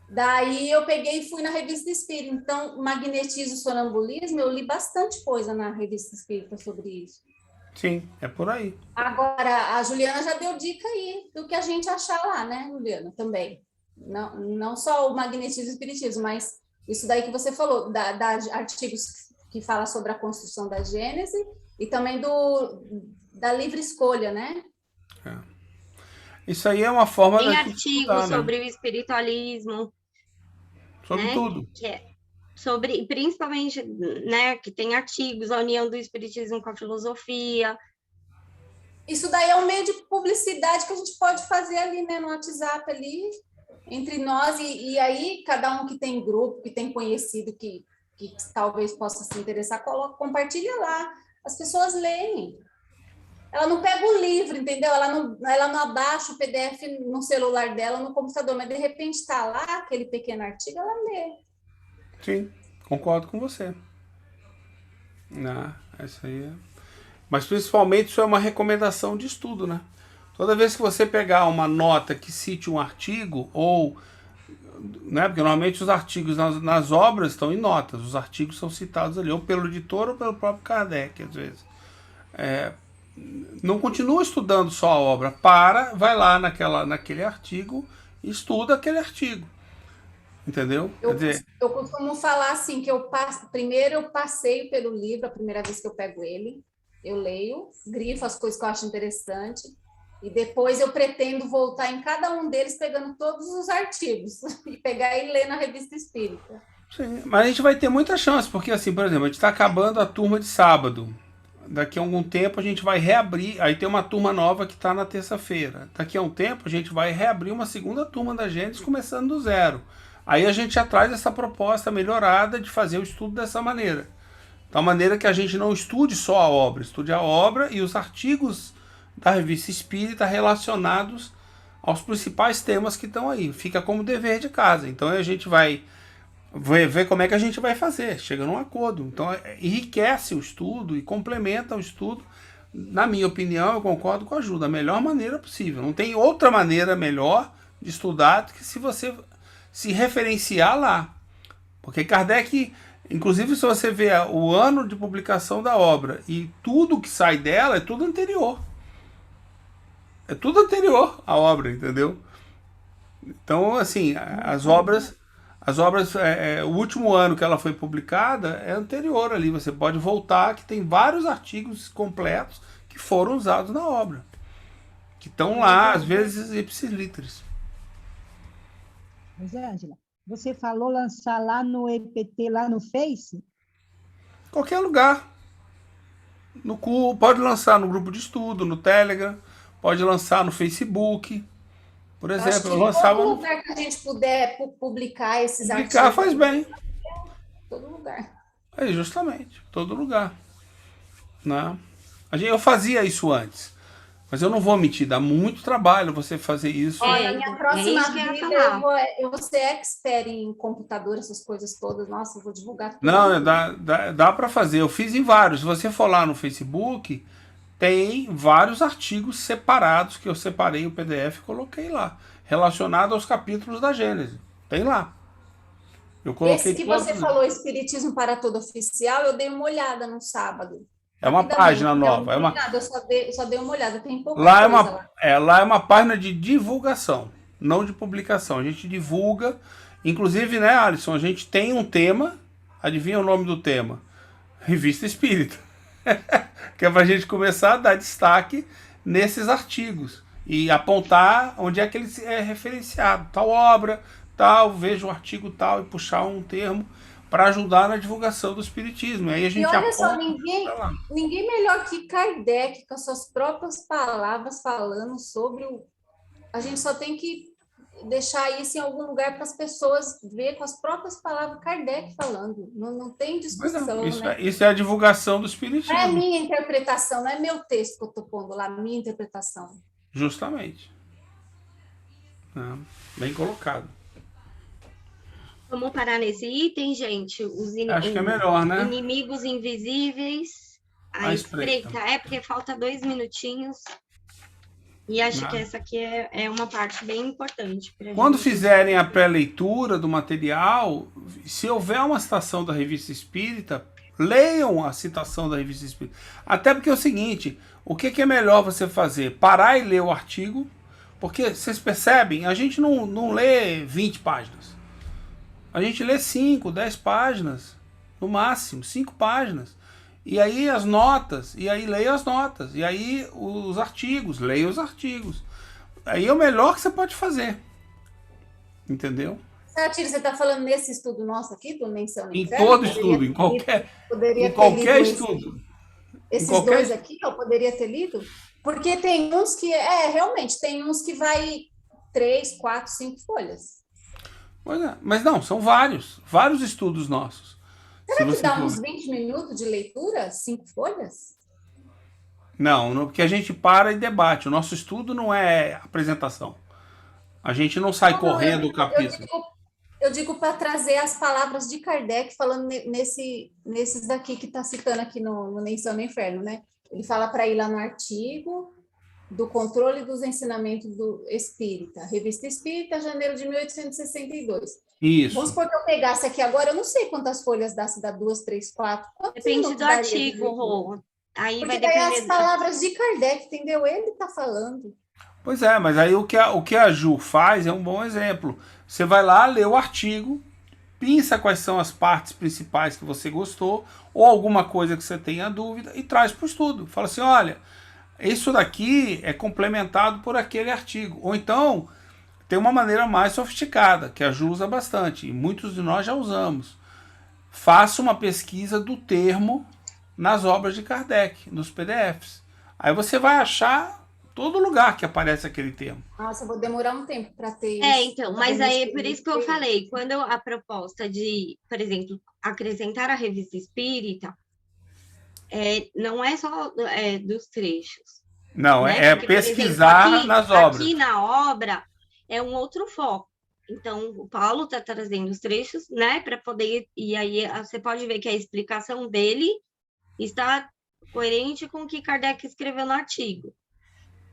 daí eu peguei e fui na Revista Espírita. Então, magnetismo e sonambulismo, eu li bastante coisa na Revista Espírita sobre isso. Sim, é por aí. Agora, a Juliana já deu dica aí do que a gente achar lá, né, Juliana? Também. Não só o magnetismo e o espiritismo, mas isso daí que você falou, da artigos que fala sobre a construção da Gênese e também da livre escolha, né? É. Isso aí é uma forma Tem da gente artigos estudar, né? sobre o espiritualismo, Sobre né? tudo. Que é sobre, principalmente, né, que tem artigos, a união do espiritismo com a filosofia. Isso daí é um meio de publicidade que a gente pode fazer ali, né, no WhatsApp ali, entre nós, e aí cada um que tem grupo, que tem conhecido, que talvez possa se interessar, compartilha lá. As pessoas leem. Ela não pega o livro, entendeu? Ela não abaixa o PDF no celular dela, no computador, mas de repente está lá, aquele pequeno artigo, ela lê. Sim, concordo com você. Isso aí é... Mas principalmente isso é uma recomendação de estudo, né? Toda vez que você pegar uma nota que cite um artigo, ou... Né, porque normalmente os artigos nas obras estão em notas, os artigos são citados ali, ou pelo editor ou pelo próprio Kardec, às vezes. Não continua estudando só a obra, vai lá naquele artigo e estuda aquele artigo. Entendeu? Eu costumo falar assim, que primeiro eu passeio pelo livro, a primeira vez que eu pego ele, eu leio, grifo as coisas que eu acho interessante, e depois eu pretendo voltar em cada um deles pegando todos os artigos, e pegar e ler na Revista Espírita. Sim, mas a gente vai ter muita chance, porque assim, por exemplo, a gente está acabando a turma de sábado. Daqui a algum tempo a gente vai reabrir, aí tem uma turma nova que está na terça-feira. Daqui a um tempo a gente vai reabrir uma segunda turma da Gênesis, começando do zero. Aí a gente já traz essa proposta melhorada de fazer o estudo dessa maneira. Da maneira que a gente não estude só a obra, estude a obra e os artigos da Revista Espírita relacionados aos principais temas que estão aí. Fica como dever de casa. Então a gente vai ver como é que a gente vai fazer, chega num acordo. Então enriquece o estudo e complementa o estudo. Na minha opinião, eu concordo com a Ju, da melhor maneira possível. Não tem outra maneira melhor de estudar do que se você se referenciar lá. Porque Kardec, inclusive se você vê o ano de publicação da obra e tudo que sai dela é tudo anterior. É tudo anterior à obra, entendeu? Então, assim, as obras, o último ano que ela foi publicada é anterior ali. Você pode voltar, que tem vários artigos completos que foram usados na obra. Que estão lá, às vezes, ipsis literis. Rosângela, você falou lançar lá no EPT, lá no Face? Qualquer lugar. Pode lançar no grupo de estudo, no Telegram, pode lançar no Facebook. Por exemplo, eu lançava... Todo lugar que a gente puder publicar esses artigos... Publicar faz bem. Todo lugar. Justamente, todo lugar. Né? Eu fazia isso antes. Mas eu não vou mentir, dá muito trabalho você fazer isso. Olha, na minha próxima vida eu vou ser expert em computador, essas coisas todas. Nossa, eu vou divulgar tudo. Não, dá para fazer. Eu fiz em vários. Se você for lá no Facebook, tem vários artigos separados que eu separei o PDF e coloquei lá, relacionado aos capítulos da Gênese. Tem lá. Eu coloquei esse que você falou, Espiritismo para Todo Oficial, eu dei uma olhada no sábado. É uma página nova. É uma, Eu só dei uma olhada, tem pouca lá, é coisa uma, lá. lá é uma página de divulgação, não de publicação. A gente divulga, inclusive, né, Alisson, a gente tem um tema, adivinha o nome do tema? Revista Espírita. Que é para a gente começar a dar destaque nesses artigos e apontar onde é que ele é referenciado. Tal obra, tal, veja o artigo tal e puxar um termo para ajudar na divulgação do Espiritismo. E aí a gente E olha aponta só, pra lá. ninguém melhor que Kardec, com as suas próprias palavras, falando sobre o. A gente só tem que deixar isso em algum lugar para as pessoas ver com as próprias palavras Kardec falando. Não tem Mas discussão, não, né? isso é a divulgação do Não é Espiritismo. minha interpretação, não é meu texto que eu estou pondo lá, minha interpretação. Justamente. Bem colocado. Vamos parar nesse item, gente? Acho que é melhor, né? Inimigos invisíveis. A espreita. É porque falta 2 minutinhos. E acho que essa aqui é uma parte bem importante. Quando fizerem a pré-leitura do material, se houver uma citação da Revista Espírita, leiam a citação da Revista Espírita. Até porque é o seguinte, o que é melhor você fazer? Parar e ler o artigo, porque vocês percebem, a gente não lê 20 páginas. A gente lê 5, 10 páginas, no máximo, 5 páginas. E aí as notas, e aí leia as notas, e aí os artigos, leia os artigos. Aí é o melhor que você pode fazer. Entendeu? Satiro, você está falando nesse estudo nosso aqui, do Menção no Em Inferno? todo estudo, em qualquer estudo. Esses em qualquer... dois aqui, eu poderia ter lido? Porque tem uns que, realmente, tem uns que vai 3, 4, 5 folhas. Pois é, mas não, são vários estudos nossos. Será que dá uns 20 minutos de leitura? 5 folhas? Não, porque a gente para e debate. O nosso estudo não é apresentação. A gente não sai correndo o capítulo. Eu digo para trazer as palavras de Kardec, falando nesses daqui que está citando aqui no Menção no Inferno, né? Ele fala para ir lá no artigo do controle dos ensinamentos do Espírita, Revista Espírita, janeiro de 1862. Isso. Vamos supor que eu pegasse aqui agora, eu não sei quantas folhas dá, se dá 2, 3, 4. Depende do artigo, Rô. Aí porque vai daí depender as palavras de Kardec, entendeu? Ele está falando. Pois é, mas aí o que a Ju faz é um bom exemplo. Você vai lá, lê o artigo, pensa quais são as partes principais que você gostou, ou alguma coisa que você tenha dúvida, e traz para o estudo. Fala assim, olha, isso daqui é complementado por aquele artigo. Ou então, tem uma maneira mais sofisticada, que a Ju usa bastante, e muitos de nós já usamos. Faça uma pesquisa do termo nas obras de Kardec, nos PDFs. Aí você vai achar todo lugar que aparece aquele termo. Nossa, eu vou demorar um tempo para ter isso. Então, mas aí é por isso que eu falei, quando a proposta de, por exemplo, acrescentar a Revista Espírita, não é só dos trechos. Não, né? é porque, pesquisar exemplo, nas obras. Aqui na obra é um outro foco. Então, o Paulo está trazendo os trechos, né, para poder... E aí você pode ver que a explicação dele está coerente com o que Kardec escreveu no artigo.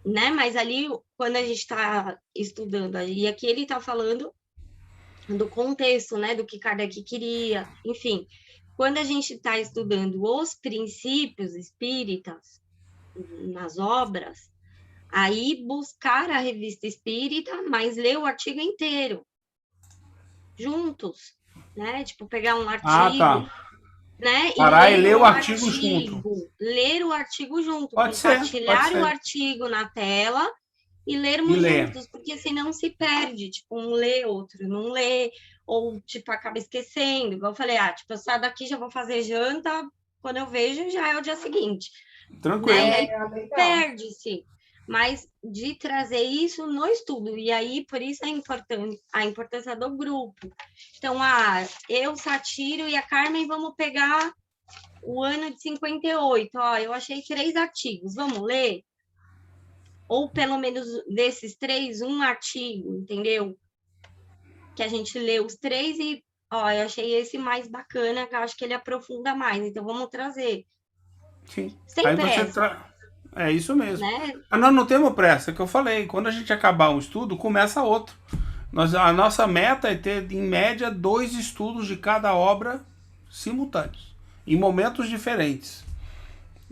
Né? Mas ali, quando a gente está estudando, e aqui ele está falando do contexto, né, do que Kardec queria, enfim. Quando a gente está estudando os princípios espíritas nas obras, aí buscar a Revista Espírita, mas ler o artigo inteiro, juntos, né? Tipo, pegar um artigo... Né? Parar e ler o artigo junto. Ler o artigo junto. Pode Compartilhar ser. o artigo na tela e lermos juntos, porque senão se perde. Tipo, um lê, outro não lê, ou, tipo, acaba esquecendo. Igual eu falei, tipo, eu saio daqui, já vou fazer janta, quando eu vejo, já é o dia seguinte. Tranquilo. Né? Perde-se. Mas de trazer isso no estudo, e aí por isso a importância do grupo. Então, eu, Satiro e a Carmen vamos pegar o ano de 58. Eu achei 3 artigos, vamos ler? Ou pelo menos desses 3, um artigo, entendeu? Que a gente lê os 3 e, eu achei esse mais bacana, que eu acho que ele aprofunda mais, então vamos trazer. Sim. Sem Aí pressa. É isso mesmo. Né? Nós não temos pressa, que eu falei. Quando a gente acabar um estudo, começa outro. A nossa meta é ter, em média, 2 estudos de cada obra simultâneos, em momentos diferentes.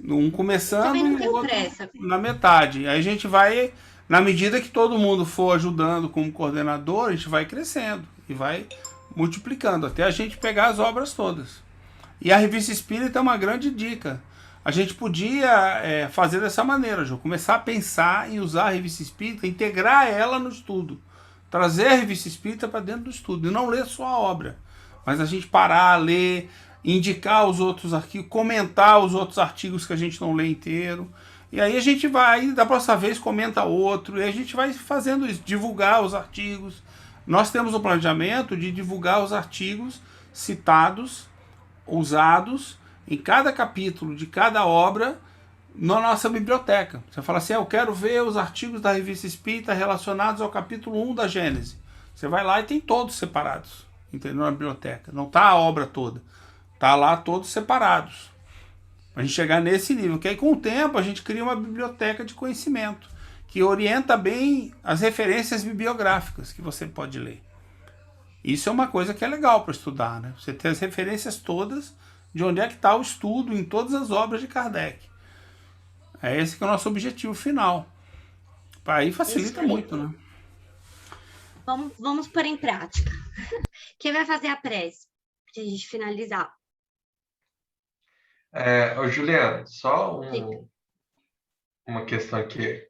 Um começando Também não e o tenho outro pressa. na metade. Aí a gente vai, na medida que todo mundo for ajudando como coordenador, a gente vai crescendo e vai multiplicando até a gente pegar as obras todas. E a Revista Espírita é uma grande dica. A gente podia fazer dessa maneira, Jô, começar a pensar em usar a Revista Espírita, integrar ela no estudo, trazer a Revista Espírita para dentro do estudo e não ler só a obra, mas a gente parar, ler, indicar os outros artigos, comentar os outros artigos que a gente não lê inteiro. E aí a gente vai, da próxima vez, comenta outro, e a gente vai fazendo isso, divulgar os artigos. Nós temos o planejamento de divulgar os artigos citados, usados, em cada capítulo de cada obra, na nossa biblioteca. Você fala assim, eu quero ver os artigos da Revista Espírita relacionados ao capítulo 1 da Gênese. Você vai lá e tem todos separados, entendeu? Na biblioteca. Não está a obra toda. Está lá todos separados. A gente chegar nesse nível, que aí com o tempo a gente cria uma biblioteca de conhecimento, que orienta bem as referências bibliográficas que você pode ler. Isso é uma coisa que é legal para estudar, né? Você ter as referências todas de onde é que está o estudo em todas as obras de Kardec. É esse que é o nosso objetivo final. Aí facilita muito, né? Vamos pôr em prática. Quem vai fazer a prece? Para a gente finalizar. Ô, Juliana, só uma questão aqui.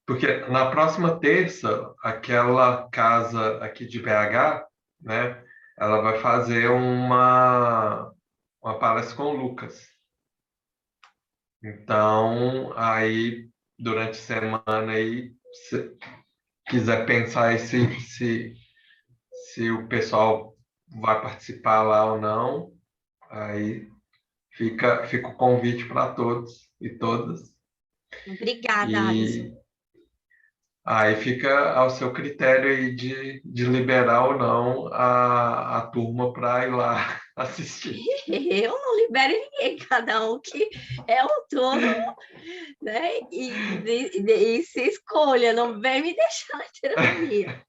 Porque na próxima terça, aquela casa aqui de BH, né, ela vai fazer uma palestra com o Lucas. Então, aí, durante a semana, aí, se quiser pensar aí se o pessoal vai participar lá ou não, aí fica o convite para todos e todas. Obrigada, Alisson. Aí fica ao seu critério aí de liberar ou não a turma para ir lá assistir. Eu não libero ninguém, cada um que é autônomo, né? E se escolha, não vem me deixar na terapia.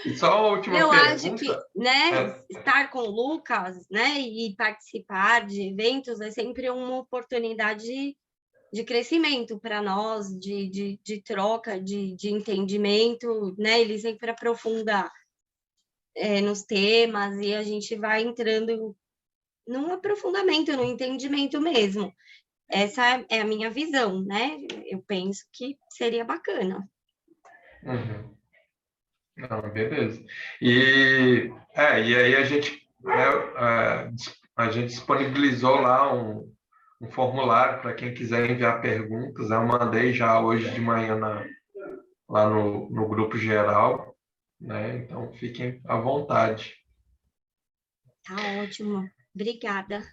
E só a última Eu pergunta. acho que, né, estar com o Lucas, né, e participar de eventos é sempre uma oportunidade de crescimento para nós, de troca, de entendimento, né? Ele sempre aprofunda nos temas e a gente vai entrando num aprofundamento, no entendimento mesmo. Essa é a minha visão, né? Eu penso que seria bacana. Uhum. Não, beleza. E aí a gente disponibilizou lá um formulário para quem quiser enviar perguntas. Eu mandei já hoje de manhã lá no grupo geral, né? Então fiquem à vontade. Tá ótimo. Obrigada.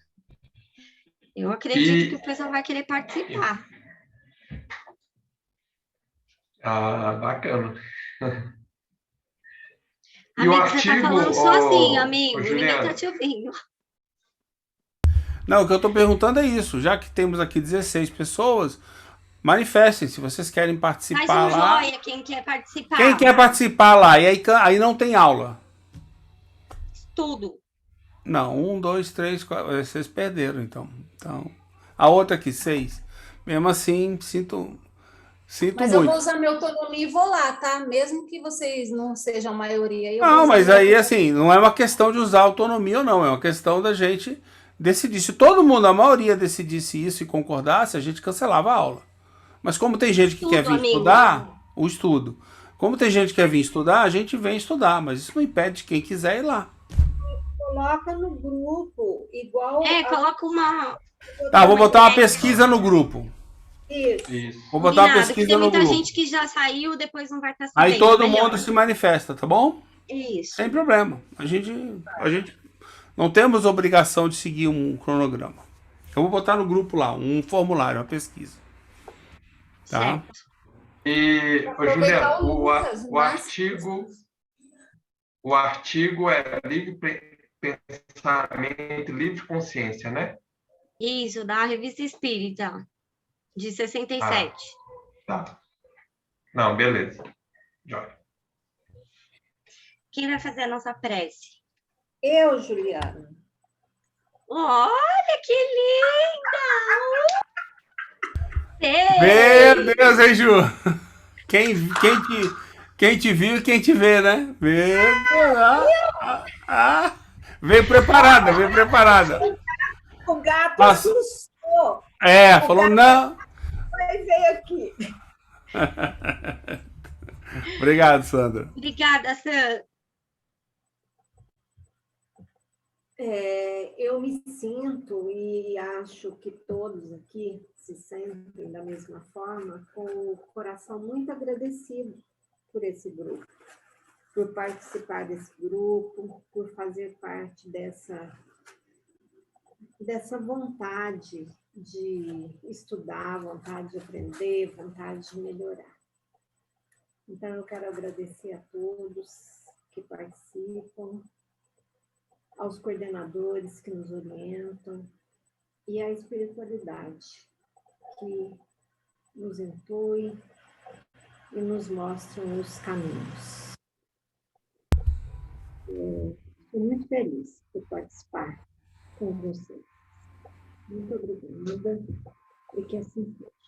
Eu acredito que o pessoal vai querer participar. Bacana. Amigo, você tá falando sozinho, amigo. Ninguém tá te ouvindo. Não, o que eu estou perguntando é isso. Já que temos aqui 16 pessoas, manifestem se vocês querem participar lá. Faz lá. Joia, quem quer participar. Quem quer participar lá? E aí não tem aula. Tudo. Não, 1, 2, 3, 4. Vocês perderam, então. A outra aqui, 6. Mesmo assim, sinto mas muito. Eu vou usar minha autonomia e vou lá, tá? Mesmo que vocês não sejam a maioria. Não, mas aí, assim, não é uma questão de usar autonomia ou não. É uma questão da gente decidir. Se todo mundo, a maioria, decidisse isso e concordasse, a gente cancelava a aula. Mas como tem gente que quer vir estudar, o estudo. Como tem gente que quer vir estudar, a gente vem estudar. Mas isso não impede quem quiser ir lá. Coloca no grupo, igual... coloca uma... Tá, vou botar uma pesquisa no grupo. Isso. Vou botar uma pesquisa no grupo. Tem muita gente que já saiu, depois não vai estar sabendo. Aí todo mundo se manifesta, tá bom? Isso. Sem problema. A gente não temos obrigação de seguir um cronograma. Eu vou botar no grupo lá, um formulário, uma pesquisa. Tá? Certo. E, Juliana, o artigo é livre pensamento, livre consciência, né? Isso, da Revista Espírita, de 67. Tá. Não, beleza. Jóia. Quem vai fazer a nossa prece? Eu, Juliana. Olha que linda! Meu Deus, hein, Ju? Quem te viu e quem te vê, né? Meu Deus. Veio preparada, veio preparada. O gato Nossa. assustou. Falou não. Mas veio aqui. Obrigado, Sandra. Obrigada, Sandra. Eu me sinto, e acho que todos aqui se sentem da mesma forma, com o coração muito agradecido por esse grupo, por participar desse grupo, por fazer parte dessa vontade de estudar, vontade de aprender, vontade de melhorar. Então, eu quero agradecer a todos que participam, aos coordenadores que nos orientam e à espiritualidade que nos intui e nos mostram os caminhos. Estou muito feliz por participar com vocês. Muito obrigada e que assim seja.